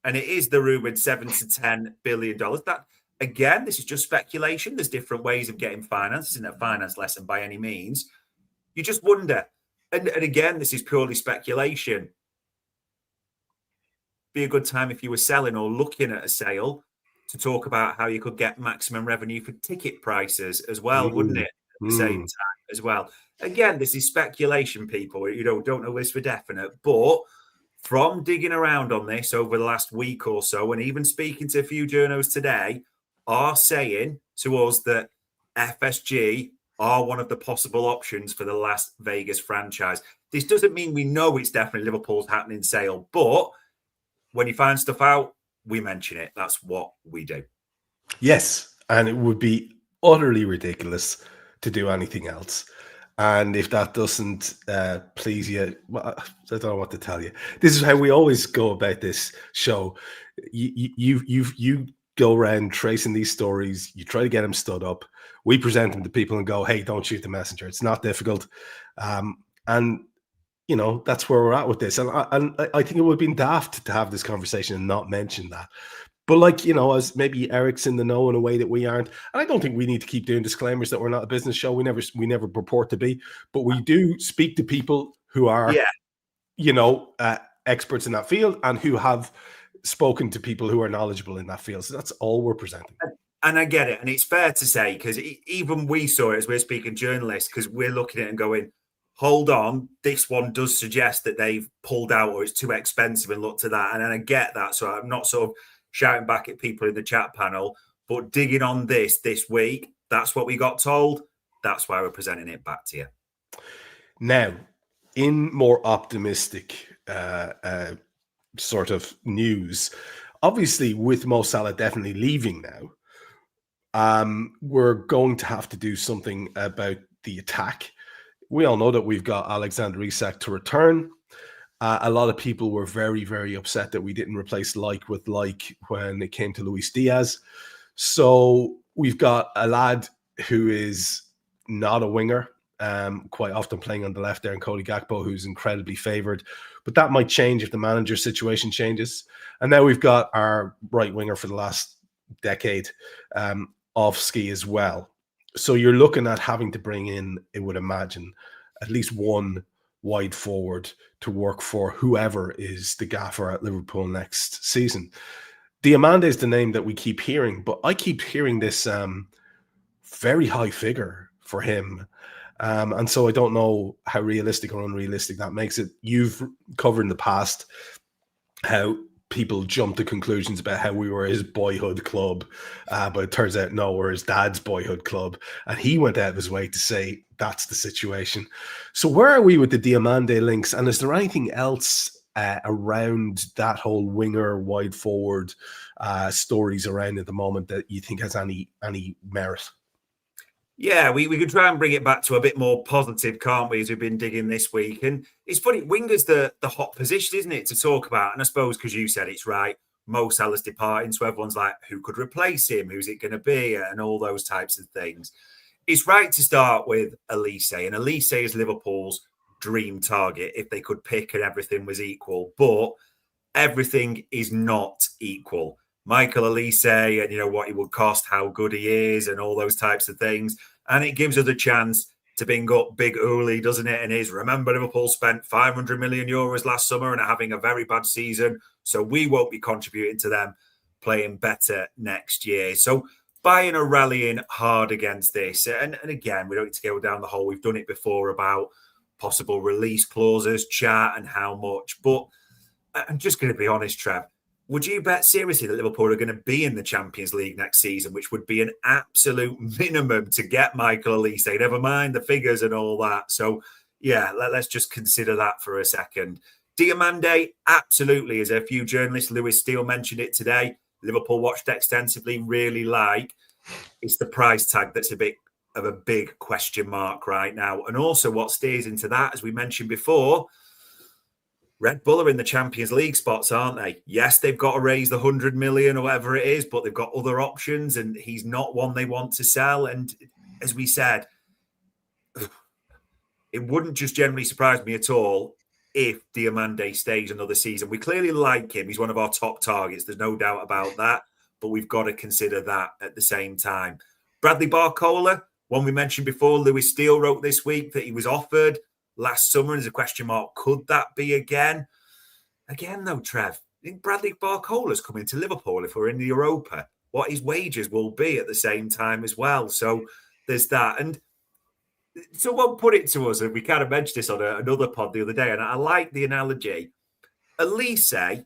and it is the rumored $7 to $10 billion, that, again, this is just speculation. There's different ways of getting finance. This isn't a finance lesson by any means. You just wonder. And again, this is purely speculation. Be a good time if you were selling or looking at a sale to talk about how you could get maximum revenue for ticket prices as well, wouldn't it? At the same time as well. Again, this is speculation, people. You know, don't know this for definite, but from digging around on this over the last week or so, and even speaking to a few journos today, are saying to us that FSG are one of the possible options for the Las Vegas franchise. This doesn't mean we know it's definitely Liverpool's happening sale, but when you find stuff out, we mention it. That's what we do. Yes, and it would be utterly ridiculous to do anything else. And if that doesn't please you, well, I don't know what to tell you. This is how we always go about this show. You go around tracing these stories. You try to get them stood up. We present them to people and go, "Hey, don't shoot the messenger." It's not difficult, and you know that's where we're at with this. And I think it would have been daft to have this conversation and not mention that. But like, you know, as maybe Eric's in the know in a way that we aren't. And I don't think we need to keep doing disclaimers that we're not a business show. We never purport to be. But we do speak to people who are, you know, experts in that field and who have spoken to people who are knowledgeable in that field. So that's all we're presenting. And I get it. And it's fair to say, because even we saw it as we're speaking journalists, because we're looking at it and going, hold on, this one does suggest that they've pulled out or it's too expensive and looked at that. And then I get that. So I'm not sort of shouting back at people in the chat panel, but digging on this week, that's what we got told. That's why we're presenting it back to you. Now, in more optimistic sort of news, obviously with Mo Salah definitely leaving now, we're going to have to do something about the attack. We all know that we've got Alexander Isak to return. A lot of people were very, very upset that we didn't replace like with like when it came to Luis Diaz. So we've got a lad who is not a winger, quite often playing on the left there, and Cody Gakpo, who's incredibly favoured. But that might change if the manager situation changes. And now we've got our right winger for the last decade, off ski as well. So you're looking at having to bring in, I would imagine, at least one wide forward to work for whoever is the gaffer at Liverpool next season. Diomande is the name that we keep hearing, but I keep hearing this very high figure for him. And so I don't know how realistic or unrealistic that makes it. You've covered in the past how people jump to conclusions about how we were his boyhood club, but it turns out no, we're his dad's boyhood club, and he went out of his way to say that's the situation. So where are we with the Diomande links, and is there anything else around that whole winger wide forward stories around at the moment that you think has any merit? Yeah, we could try and bring it back to a bit more positive, can't we, as we've been digging this week. And it's funny, winger's the hot position, isn't it, to talk about? And I suppose because you said it's right, Mo Salah's departing, so everyone's like, who could replace him? Who's it going to be? And all those types of things. It's right to start with Olise. And Olise is Liverpool's dream target if they could pick and everything was equal. But everything is not equal. Michael Olise and, you know, what he would cost, how good he is and all those types of things. And it gives us a chance to bring up Big Uli, doesn't it? And remember, Liverpool spent 500 million euros last summer and are having a very bad season. So we won't be contributing to them playing better next year. So Bayern are rallying hard against this. And again, we don't need to go down the hole. We've done it before about possible release clauses, chat and how much. But I'm just going to be honest, Trev. Would you bet seriously that Liverpool are going to be in the Champions League next season, which would be an absolute minimum to get Michael Olise, never mind the figures and all that. So, yeah, let's just consider that for a second. Diomande, absolutely. As a few journalists, Lewis Steele mentioned it today, Liverpool watched extensively, really like. It's the price tag that's a bit of a big question mark right now. And also what steers into that, as we mentioned before, Red Bull are in the Champions League spots, aren't they? Yes, they've got to raise the 100 million or whatever it is, but they've got other options and he's not one they want to sell. And as we said, it wouldn't just generally surprise me at all if Diomande stays another season. We clearly like him. He's one of our top targets. There's no doubt about that. But we've got to consider that at the same time. Bradley Barcola, one we mentioned before, Lewis Steele wrote this week that he was offered last summer. There's a question mark. Could that be again? Again, though, Trev, I think Bradley Barcola's coming to Liverpool if we're in the Europa. What his wages will be at the same time as well. So there's that. And someone put it to us, and we kind of mentioned this on another pod the other day, and I like the analogy. Olise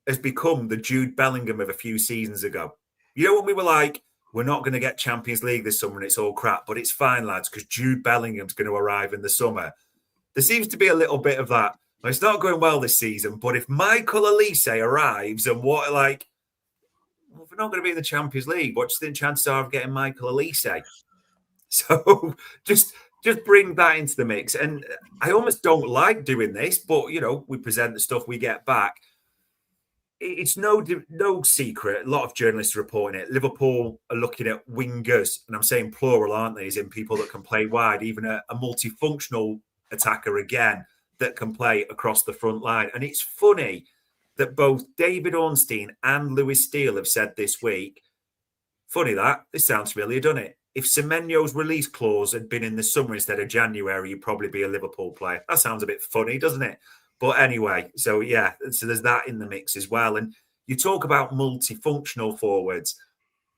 has become the Jude Bellingham of a few seasons ago. You know, when we were like, we're not going to get Champions League this summer and it's all crap, but it's fine, lads, because Jude Bellingham's going to arrive in the summer. There seems to be a little bit of that. Well, it's not going well this season, but if Michael Olise arrives and if we're not going to be in the Champions League, what's the chances are of getting Michael Olise? So just bring that into the mix. And I almost don't like doing this, but, we present the stuff we get back. It's no secret. A lot of journalists are reporting it. Liverpool are looking at wingers, and I'm saying plural, aren't they? As in people that can play wide, even a multifunctional attacker again that can play across the front line. And it's funny that both David Ornstein and Lewis Steele have said this week, funny that, this sounds familiar, doesn't it? If Semenyo's release clause had been in the summer instead of January, you'd probably be a Liverpool player. That sounds a bit funny, doesn't it? But anyway, so there's that in the mix as well. And you talk about multifunctional forwards.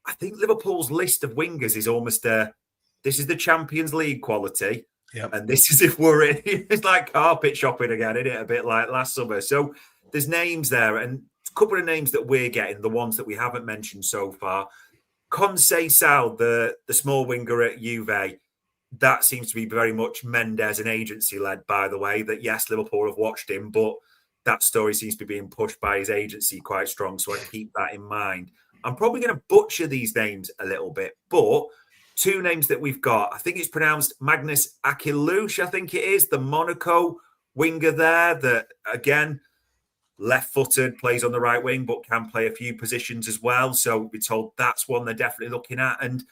I think Liverpool's list of wingers is almost this is the Champions League quality. Yep. And this is if we're in, it's like carpet shopping again, isn't it? A bit like last summer. So there's names there, and a couple of names that we're getting, the ones that we haven't mentioned so far. Conceição, the small winger at Juve, that seems to be very much Mendes and agency led, by the way, that yes, Liverpool have watched him, but that story seems to be being pushed by his agency quite strong. So I keep that in mind. I'm probably going to butcher these names a little bit, but two names that we've got, I think it's pronounced Magnus Akilush, I think it is, the Monaco winger there that, again, left-footed, plays on the right wing, but can play a few positions as well. So we're told that's one they're definitely looking at. And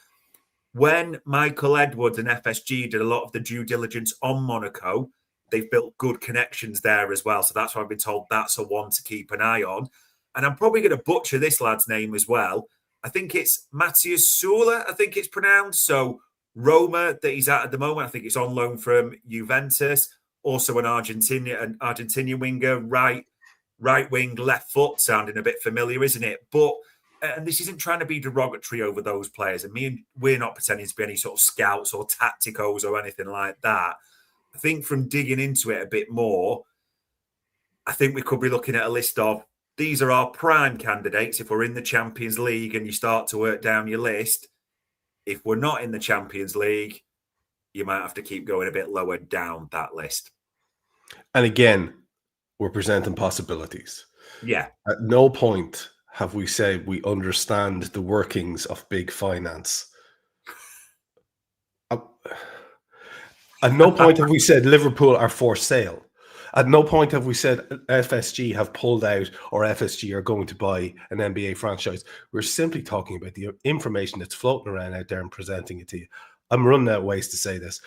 when Michael Edwards and FSG did a lot of the due diligence on Monaco, they've built good connections there as well. So that's why I've been told that's a one to keep an eye on. And I'm probably going to butcher this lad's name as well. I think it's Matthias Sula, I think it's pronounced. So Roma that he's at the moment, I think it's on loan from Juventus. Also an Argentinian winger, right wing, left foot, sounding a bit familiar, isn't it? But and this isn't trying to be derogatory over those players. And we're not pretending to be any sort of scouts or tacticos or anything like that. I think from digging into it a bit more, I think we could be looking at a list of these are our prime candidates. If we're in the Champions League and you start to work down your list, if we're not in the Champions League, you might have to keep going a bit lower down that list. And again, we're presenting possibilities. Yeah. At no point have we said we understand the workings of big finance. At no point have we said Liverpool are for sale. At no point have we said FSG have pulled out or FSG are going to buy an NBA franchise. We're simply talking about the information that's floating around out there and presenting it to you. I'm running out of ways to say this.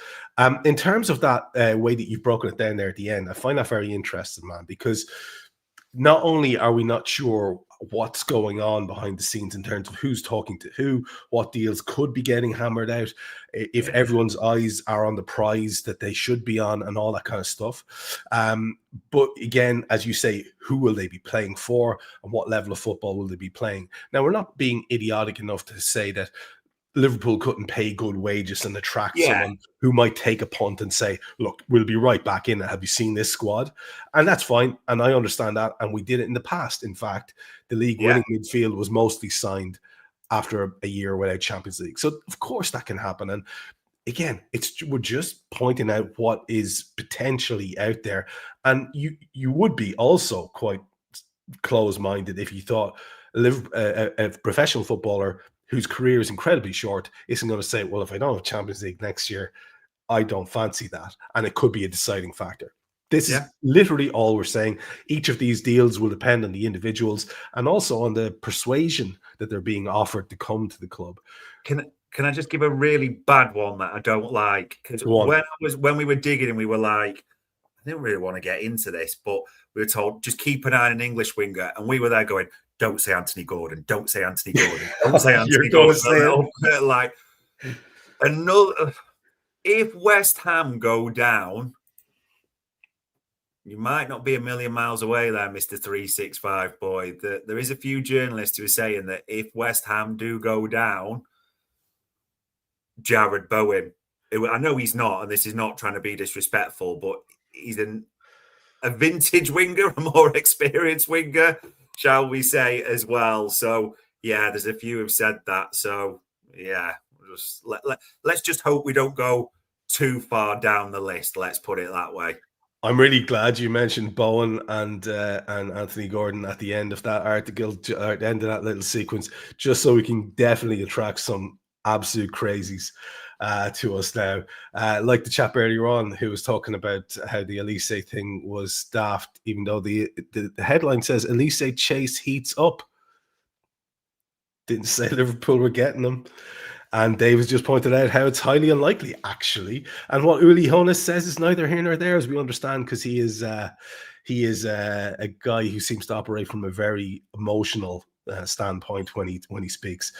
In terms of that way that you've broken it down there at the end, I find that very interesting, man, because not only are we not sure what's going on behind the scenes in terms of who's talking to who, what deals could be getting hammered out, if everyone's eyes are on the prize that they should be on and all that kind of stuff. But again, as you say, who will they be playing for and what level of football will they be playing? Now, we're not being idiotic enough to say that Liverpool couldn't pay good wages and attract someone who might take a punt and say, look, we'll be right back in it. Have you seen this squad? And that's fine. And I understand that. And we did it in the past. In fact, the league winning midfield was mostly signed after a year without Champions League. So, of course, that can happen. And again, we're just pointing out what is potentially out there. And you would be also quite close-minded if you thought a professional footballer whose career is incredibly short isn't going to say, well, if I don't have Champions League next year, I don't fancy that. And it could be a deciding factor. This is literally all we're saying. Each of these deals will depend on the individuals and also on the persuasion that they're being offered to come to the club. Can I just give a really bad one that I don't like? Because when we were digging and we were like, I didn't really want to get into this, but we were told just keep an eye on an English winger, and we were there going, "Don't say Anthony Gordon, don't say Anthony Gordon, don't say Anthony Gordon." Like another, if West Ham go down, you might not be a million miles away there, Mr. 365 boy. There is a few journalists who are saying that if West Ham do go down, Jared Bowen, I know he's not, and this is not trying to be disrespectful, but he's a vintage winger, a more experienced winger, shall we say, as well. So, yeah, there's a few who've said that. So, yeah, let's just hope we don't go too far down the list. Let's put it that way. I'm really glad you mentioned Bowen and Anthony Gordon at the end of that article, at the end of that little sequence, just so we can definitely attract some absolute crazies to us now. Like the chap earlier on who was talking about how the Olise thing was daft, even though the headline says Olise chase heats up. Didn't say Liverpool were getting them. And Davis just pointed out how it's highly unlikely, actually. And what Uli Hoeneß says is neither here nor there, as we understand, because he is a guy who seems to operate from a very emotional standpoint when he speaks.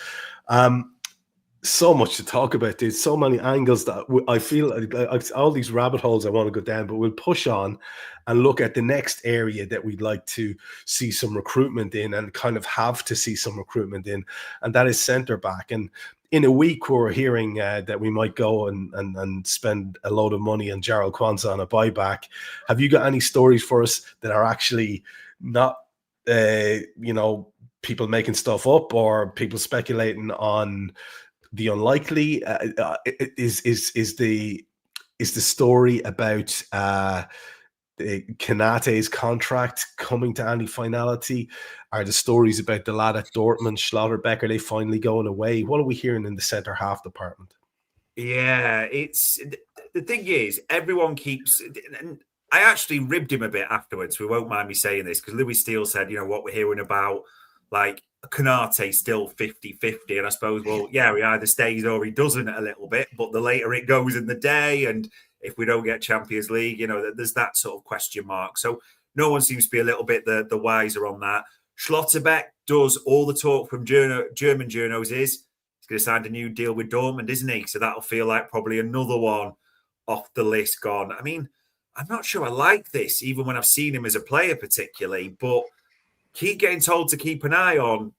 So much to talk about. There's so many angles that I feel all these rabbit holes I want to go down, but we'll push on and look at the next area that we'd like to see some recruitment in and kind of have to see some recruitment in, and that is centre back. And in a week, we're hearing that we might go and spend a load of money on Gerald Kwanzaa on a buyback. Have you got any stories for us that are actually not, people making stuff up or people speculating on the unlikely? Is the story about Konate's contract coming to any finality? Are the stories about the lad at Dortmund, Schlotterbeck, are they finally going away? What are we hearing in the centre half department? Yeah, it's the thing is, everyone keeps. And I actually ribbed him a bit afterwards. We won't mind me saying this because Louis Steele said, what we're hearing about, like, Konate still 50-50. And I suppose, well, yeah, he either stays or he doesn't a little bit. But the later it goes in the day, and if we don't get Champions League, there's that sort of question mark. So no one seems to be a little bit the wiser on that. Schlotterbeck does all the talk from German journos is he's going to sign a new deal with Dortmund, isn't he? So that'll feel like probably another one off the list gone. I mean, I'm not sure I like this, even when I've seen him as a player particularly, but keep getting told to keep an eye on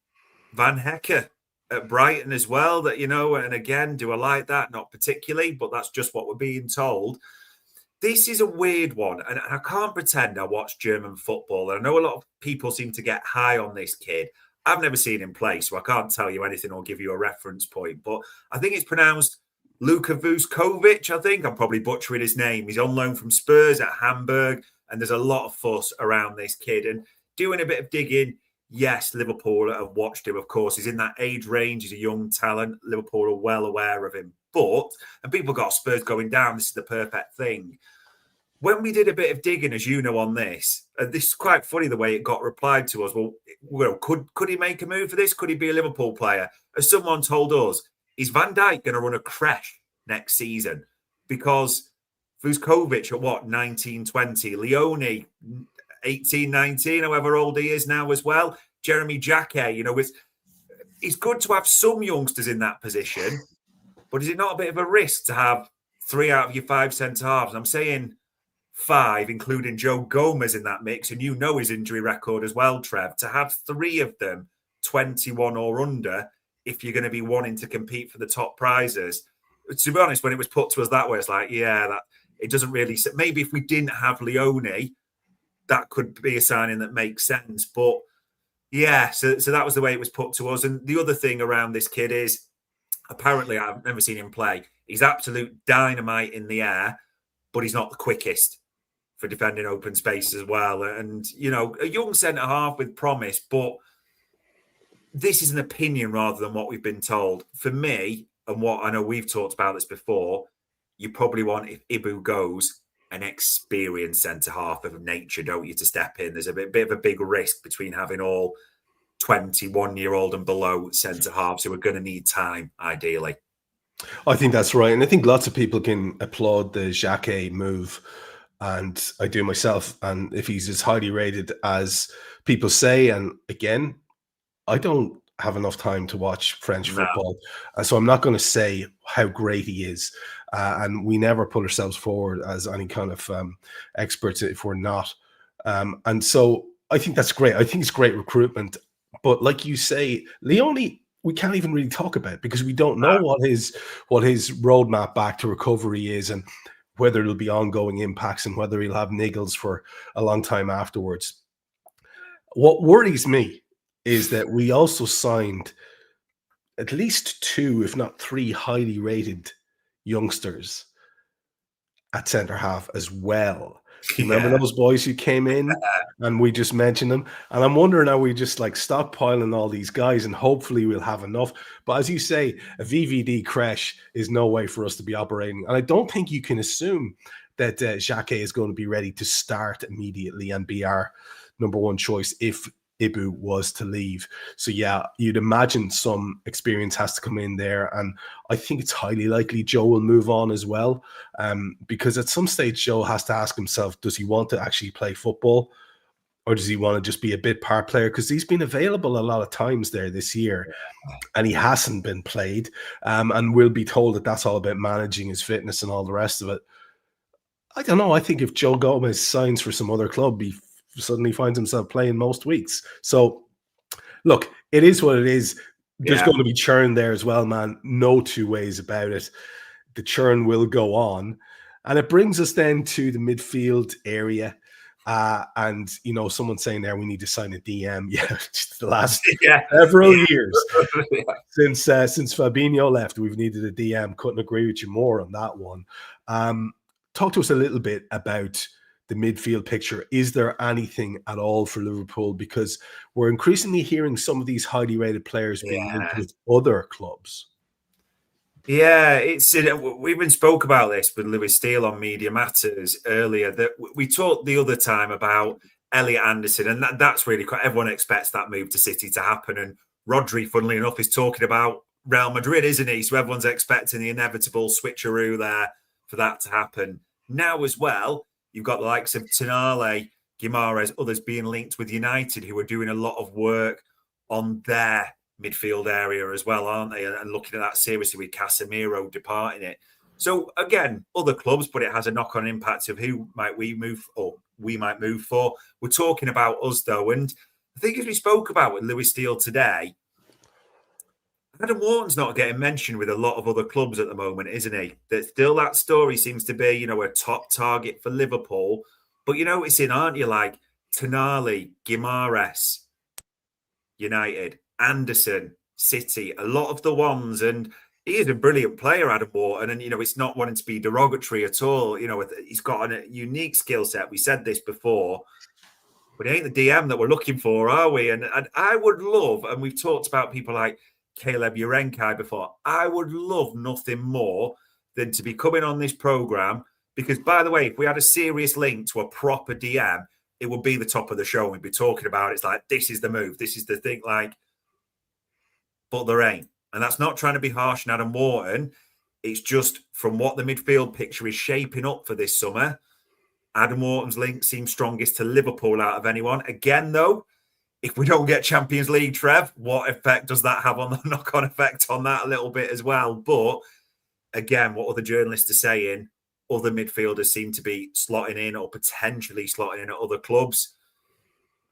Van Hecker at Brighton as well, that, and again, do I like that? Not particularly, but that's just what we're being told. This is a weird one, and I can't pretend I watch German football. And I know a lot of people seem to get high on this kid. I've never seen him play, so I can't tell you anything or give you a reference point, but I think it's pronounced Luka Vuskovic, I think. I'm probably butchering his name. He's on loan from Spurs at Hamburg, and there's a lot of fuss around this kid. And doing a bit of digging, yes, Liverpool have watched him, of course. He's in that age range. He's a young talent. Liverpool are well aware of him. And people got Spurs going down. This is the perfect thing. When we did a bit of digging, as you know, on this, this is quite funny the way it got replied to us. Well, could he make a move for this? Could he be a Liverpool player? As someone told us, is Van Dijk going to run a crash next season? Because Vuskovic at what, 19, 20, Leone 18, 19, however old he is now as well. Jeremy Jacquet, it's good to have some youngsters in that position, but is it not a bit of a risk to have 3 out of your 5 centre-halves? I'm saying 5, including Joe Gomez in that mix, and his injury record as well, Trev, to have 3 of them 21 or under if you're going to be wanting to compete for the top prizes. To be honest, when it was put to us that way, it's like, that it doesn't really... Maybe if we didn't have Leone, that could be a signing that makes sense. But yeah, so that was the way it was put to us. And the other thing around this kid is, apparently, I've never seen him play. He's absolute dynamite in the air, but he's not the quickest for defending open space as well. And, a young centre-half with promise, but this is an opinion rather than what we've been told. For me, and what I know we've talked about this before, you probably want, if Ibu goes, an experienced centre-half of nature, don't you, to step in. There's a bit of a big risk between having all 21-year-old and below centre-halves who are going to need time, ideally. I think that's right. And I think lots of people can applaud the Xhaka move, and I do myself. And if he's as highly rated as people say, and again, I don't have enough time to watch French football, so I'm not going to say how great he is. And we never put ourselves forward as any kind of experts if we're not. And so I think that's great. I think it's great recruitment. But like you say, Leone, we can't even really talk about because we don't know what his roadmap back to recovery is, and whether it'll be ongoing impacts and whether he'll have niggles for a long time afterwards. What worries me is that we also signed at least 2, if not 3, highly rated youngsters at centre half as well. Remember those boys who came in and we just mentioned them? And I'm wondering, are we just like stockpiling all these guys and hopefully we'll have enough? But as you say, a VVD crash is no way for us to be operating. And I don't think you can assume that Xhaka is going to be ready to start immediately and be our number one choice if Ibu was to leave. So yeah, you'd imagine some experience has to come in there, and I think it's highly likely Joe will move on as well, because at some stage Joe has to ask himself, does he want to actually play football, or does he want to just be a bit part player? Because he's been available a lot of times there this year and he hasn't been played, and we'll be told that that's all about managing his fitness and all the rest of it. I don't know. I think if Joe Gomez signs for some other club, he suddenly finds himself playing most weeks. So look, it is what it is. There's going to be churn there as well, man. No two ways about it. The churn will go on. And it brings us then to the midfield area. And, someone saying there we need to sign a DM. Yeah, just the last several years since Fabinho left, we've needed a DM. Couldn't agree with you more on that one. Talk to us a little bit about the midfield picture. Is there anything at all for Liverpool? Because we're increasingly hearing some of these highly rated players being linked with other clubs. Yeah, we even spoke about this with Lewis Steele on Media Matters earlier, that we talked the other time about Elliot Anderson, and that's really quite, everyone expects that move to City to happen. And Rodri, funnily enough, is talking about Real Madrid, isn't he? So everyone's expecting the inevitable switcheroo there for that to happen. Now as well, you've got the likes of Tonali, Guimaraes, others being linked with United, who are doing a lot of work on their midfield area as well, aren't they? And looking at that seriously with Casemiro departing it. So again, other clubs, but it has a knock-on impact of who might we move for. We're talking about us though, and I think as we spoke about with Lewis Steele today, Adam Wharton's not getting mentioned with a lot of other clubs at the moment, isn't he? That story seems to be, a top target for Liverpool. But you're noticing, aren't you, like Tonali, Guimaraes, United, Anderson, City, a lot of the ones. And he is a brilliant player, Adam Wharton. And, it's not wanting to be derogatory at all. He's got a unique skill set. We said this before. But it ain't the DM that we're looking for, are we? And I would love, and we've talked about people like Caleb Urenkai before, I would love nothing more than to be coming on this program, because, by the way, if we had a serious link to a proper DM, it would be the top of the show. We'd be talking about it. It's like, this is the move, this is the thing, but there ain't. And that's not trying to be harsh on Adam Wharton. It's just from what the midfield picture is shaping up for this summer, Adam Wharton's link seems strongest to Liverpool out of anyone. Again, though, if we don't get Champions League, Trev, what effect does that have on the knock-on effect on that a little bit as well? But again, what other journalists are saying, other midfielders seem to be slotting in or potentially slotting in at other clubs.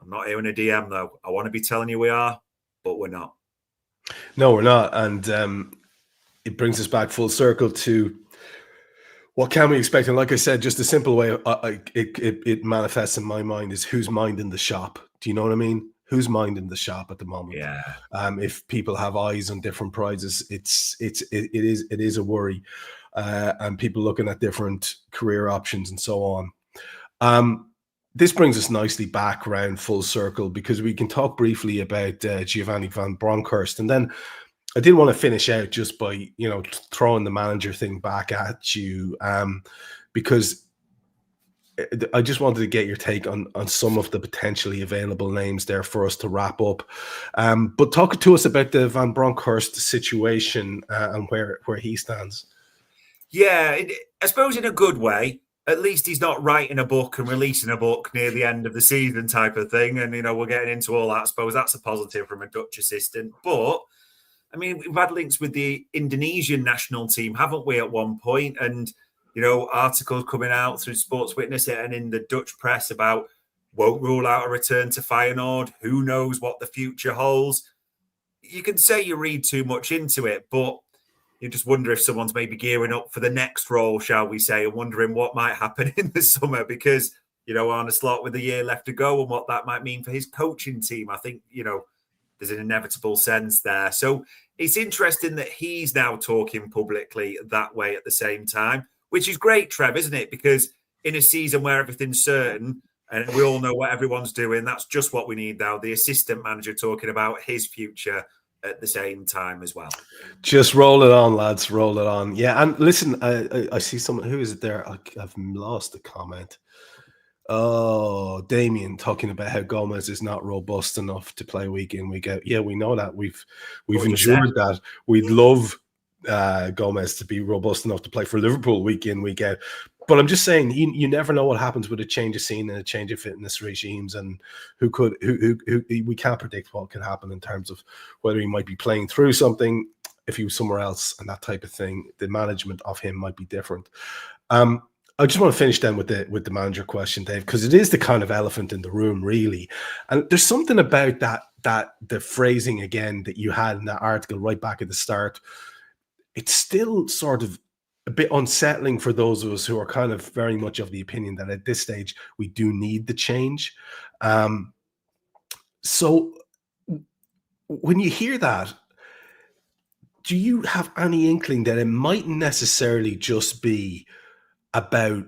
I'm not hearing a DM, though. I want to be telling you we are, but we're not. No, we're not. And it brings us back full circle to what can we expect? And like I said, just a simple way it manifests in my mind is who's minding the shop. Do you know what I mean? Who's minding the shop at the moment? Yeah. If people have eyes on different prizes, it is a worry. and people looking at different career options and so on. This brings us nicely back around full circle, because we can talk briefly about Giovanni van Bronckhorst, and then I did want to finish out just by throwing the manager thing back at you, because I just wanted to get your take on some of the potentially available names there for us to wrap up. But talk to us about the Van Bronckhorst situation and where he stands. Yeah, I suppose in a good way. At least he's not writing a book and releasing a book near the end of the season type of thing. And, we're getting into all that. I suppose that's a positive from a Dutch assistant. But, I mean, we've had links with the Indonesian national team, haven't we, at one point? And, articles coming out through Sports Witness and in the Dutch press about won't rule out a return to Feyenoord. Who knows what the future holds? You can say you read too much into it, but you just wonder if someone's maybe gearing up for the next role, shall we say, and wondering what might happen in the summer because, on a slot with a year left to go and what that might mean for his coaching team. I think, there's an inevitable sense there. So it's interesting that he's now talking publicly that way at the same time, which is great, Trev, isn't it? Because in a season where everything's certain and we all know what everyone's doing, that's just what we need now. The assistant manager talking about his future at the same time as well. Just roll it on, lads. Roll it on. Yeah, and listen, I see someone. Who is it there? I've lost the comment. Oh, Damien talking about how Gomez is not robust enough to play week in, week out. Yeah, we know that. We've endured that. We'd love Gomez to be robust enough to play for Liverpool week in, week out. But I'm just saying, you never know what happens with a change of scene and a change of fitness regimes, and who we can't predict what could happen in terms of whether he might be playing through something if he was somewhere else and that type of thing. The management of him might be different. I just want to finish then with the manager question, Dave, because it is the kind of elephant in the room, really. And there's something about that the phrasing again that you had in that article right back at the start. It's still sort of a bit unsettling for those of us who are kind of very much of the opinion that at this stage we do need the change. So when you hear that, do you have any inkling that it might necessarily just be about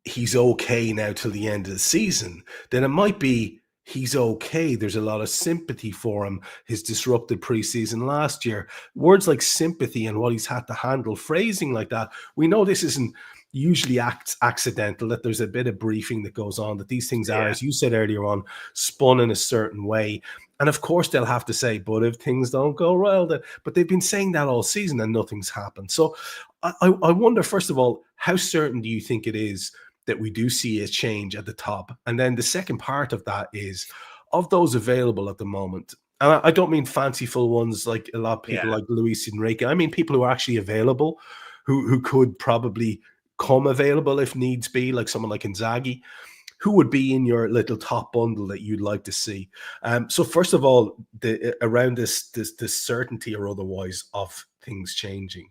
he's okay now till the end of the season? Then it might be he's okay. There's a lot of sympathy for him. His disrupted preseason last year. Words like sympathy and what he's had to handle, phrasing like that. We know this isn't usually accidental, that there's a bit of briefing that goes on, that these things are, as you said earlier on, spun in a certain way. And of course they'll have to say, but if things don't go well, but they've been saying that all season and nothing's happened. So I wonder, first of all, how certain do you think it is that we do see a change at the top? And then the second part of that is, of those available at the moment, and I don't mean fanciful ones like a lot of people like Luis Enrique. I mean people who are actually available, who could probably come available if needs be, like someone like Inzaghi. Who would be in your little top bundle that you'd like to see? So first of all, around this certainty or otherwise of things changing.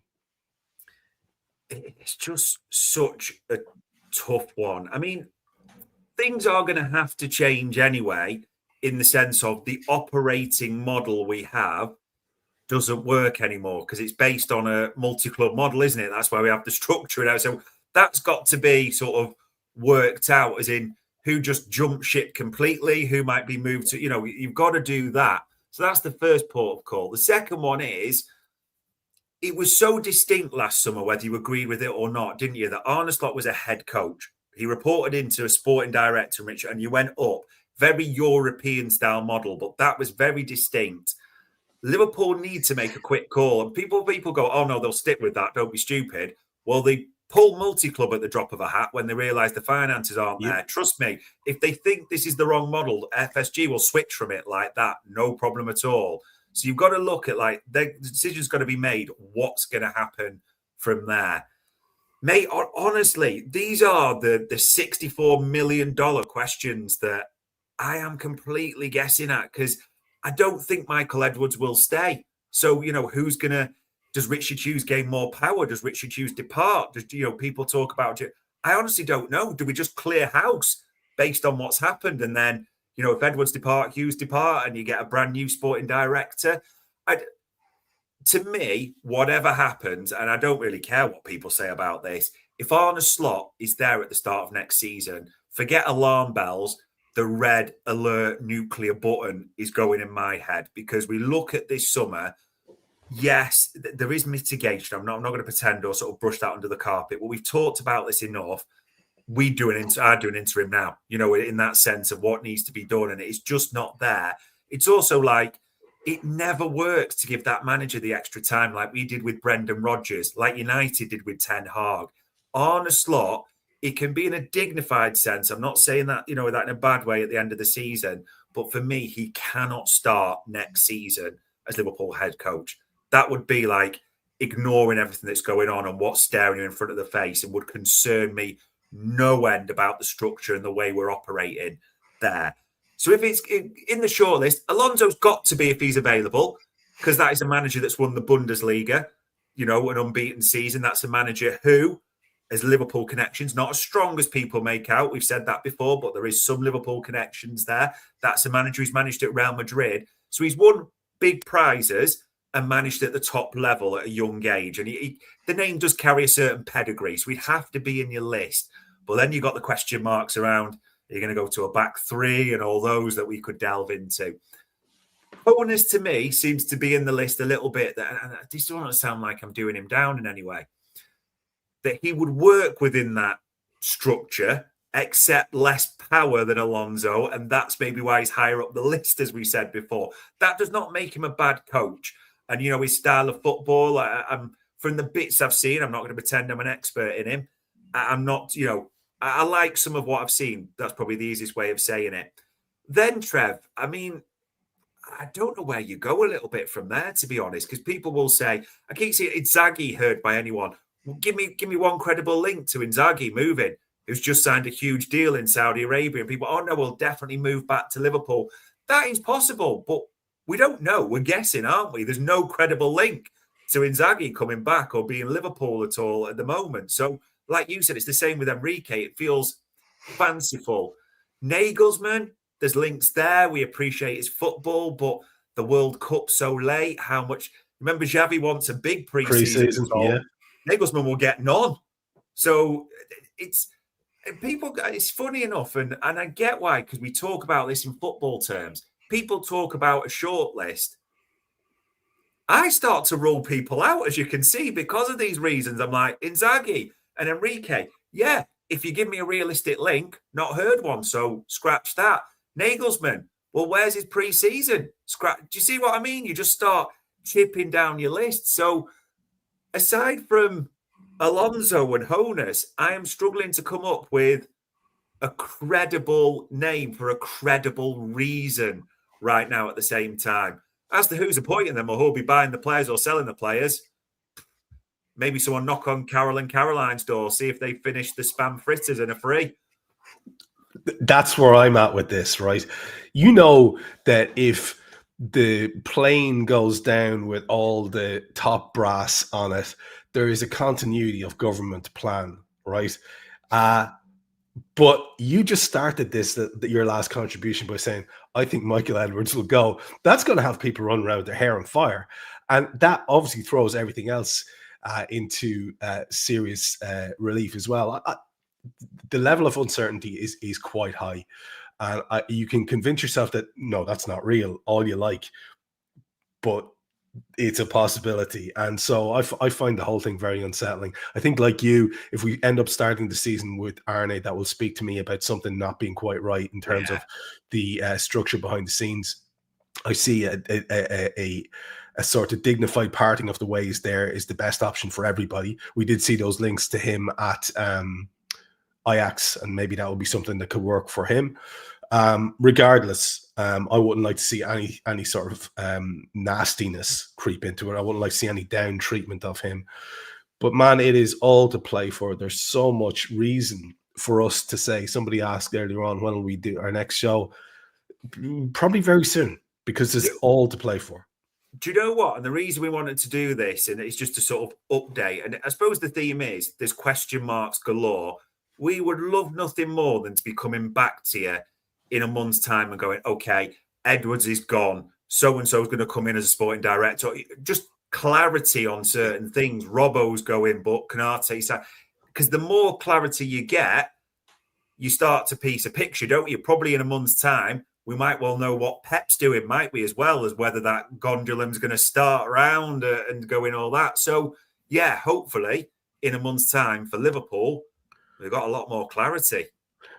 It's just such a tough one. I mean, things are going to have to change anyway, in the sense of the operating model we have doesn't work anymore because it's based on a multi-club model, isn't it? That's why we have the structure now. So that's got to be sort of worked out, as in who just jumped ship completely, who might be moved to, you've got to do that. So that's the first port of call. The second one is, it was so distinct last summer, whether you agreed with it or not, didn't you, that Arne Slot was a head coach. He reported into a sporting director, Richard, and you went up. Very European-style model, but that was very distinct. Liverpool need to make a quick call. And people go, oh, no, they'll stick with that. Don't be stupid. Well, they pull multi-club at the drop of a hat when they realise the finances aren't there. Trust me, if they think this is the wrong model, FSG will switch from it like that. No problem at all. So you've got to look at, the decision's got to be made. What's going to happen from there? Mate, honestly, these are the $64 million questions that I am completely guessing at, because I don't think Michael Edwards will stay. So, who's going to... Does Richard Hughes gain more power? Does Richard Hughes depart? Does, people talk about it? I honestly don't know. Do we just clear house based on what's happened? And then, if Edwards depart, Hughes depart, and you get a brand new sporting director, to me, whatever happens, and I don't really care what people say about this, if Arne Slot is there at the start of next season, forget alarm bells, the red alert nuclear button is going in my head, because we look at this summer. Yes, there is mitigation. I'm not going to pretend or sort of brush that under the carpet, but we've talked about this enough. I do an interim now, in that sense of what needs to be done, and it's just not there. It's also like, it never works to give that manager the extra time like we did with Brendan Rodgers, like United did with Ten Hag. Arne Slot, it can be in a dignified sense. I'm not saying that, that in a bad way at the end of the season, but for me, he cannot start next season as Liverpool head coach. That would be like ignoring everything that's going on and what's staring you in front of the face, and would concern me no end about the structure and the way we're operating there. So if it's in the shortlist, Alonso's got to be if he's available, because that is a manager that's won the Bundesliga, an unbeaten season. That's a manager who has Liverpool connections, not as strong as people make out. We've said that before, but there is some Liverpool connections there. That's a manager who's managed at Real Madrid. So he's won big prizes and managed at the top level at a young age. And the name does carry a certain pedigree, so he'd have to be in your list. But then you've got the question marks around, are you going to go to a back three and all those that we could delve into? Bonus to me seems to be in the list a little bit, and this doesn't sound like I'm doing him down in any way, that he would work within that structure, except less power than Alonso, and that's maybe why he's higher up the list, as we said before. That does not make him a bad coach. And, his style of football, I'm from the bits I've seen, I'm not going to pretend I'm an expert in him. I'm not, I like some of what I've seen. That's probably the easiest way of saying it. Then, Trev, I don't know where you go a little bit from there, to be honest, because people will say, I keep seeing Inzaghi heard by anyone. Well, give me one credible link to Inzaghi moving, who's just signed a huge deal in Saudi Arabia. And people, we'll definitely move back to Liverpool. That is possible, but we don't know. We're guessing, aren't we? There's no credible link to Inzaghi coming back or being Liverpool at all at the moment. So, like you said, it's the same with Enrique. It feels fanciful. Nagelsmann, there's links there. We appreciate his football, but the World Cup so late. How much? Remember, Xavi wants a big pre-season. Yeah. Nagelsmann will get none. So it's funny enough, and I get why, because we talk about this in football terms. People talk about a shortlist. I start to rule people out, as you can see, because of these reasons. I'm like, Inzaghi and Enrique, yeah, if you give me a realistic link, not heard one, so scratch that. Nagelsmann, well, where's his pre-season? Do you see what I mean? You just start chipping down your list. So aside from Alonso and Honus, I am struggling to come up with a credible name for a credible reason right now at the same time. As to who's appointing them or who'll be buying the players or selling the players, maybe someone knock on Carol and Caroline's door, see if they finish the spam fritters and are free. That's where I'm at with this, right? You know that if the plane goes down with all the top brass on it, there is a continuity of government plan, right? But you just started this, your last contribution, by saying, I think Michael Edwards will go. That's going to have people run around with their hair on fire. And that obviously throws everything else into serious relief as well. The level of uncertainty is quite high. And you can convince yourself that, no, that's not real, all you like. But it's a possibility. And so I find the whole thing very unsettling. I think, like you, if we end up starting the season with Arne, that will speak to me about something not being quite right in terms of the structure behind the scenes. I see a sort of dignified parting of the ways there is the best option for everybody. We did see those links to him at Ajax, and maybe that would be something that could work for him. Regardless, I wouldn't like to see any sort of nastiness creep into it. I wouldn't like to see any down treatment of him. But man, it is all to play for. There's so much reason for us to say. Somebody asked earlier on, when will we do our next show? Probably very soon, because there's all to play for. Do you know what? And the reason we wanted to do this, and it's just to sort of update, and I suppose the theme is there's question marks galore. We would love nothing more than to be coming back to you in a month's time and going, okay, Edwards is gone. So-and-so is going to come in as a sporting director. Just clarity on certain things. Robbo's going, but Canate, because the more clarity you get, you start to piece a picture, don't you? Probably in a month's time, we might well know what Pep's doing, might we, as well as whether that Gondolin's going to start around and go in all that. So, yeah, hopefully in a month's time for Liverpool, we've got a lot more clarity.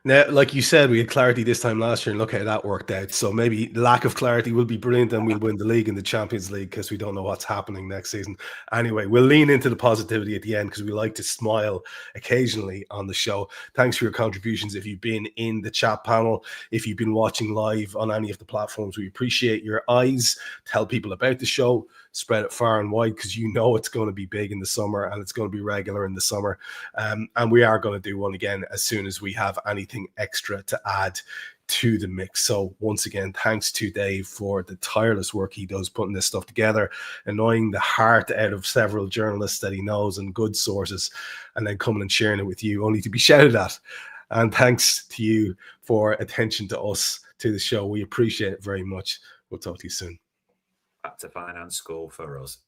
Now, like you said, we had clarity this time last year, and look how that worked out. So maybe lack of clarity will be brilliant, and we'll win the league and the Champions League because we don't know what's happening next season. Anyway, we'll lean into the positivity at the end because we like to smile occasionally on the show. Thanks for your contributions. If you've been in the chat panel, if you've been watching live on any of the platforms, we appreciate your eyes. Tell people about the show. Spread it far and wide because you know it's going to be big in the summer and it's going to be regular in the summer. And we are going to do one again as soon as we have anything extra to add to the mix. So once again, thanks to Dave for the tireless work he does putting this stuff together, annoying the heart out of several journalists that he knows and good sources, and then coming and sharing it with you only to be shouted at. And thanks to you for attention to us, to the show. We appreciate it very much. We'll talk to you soon. Back to finance school for us.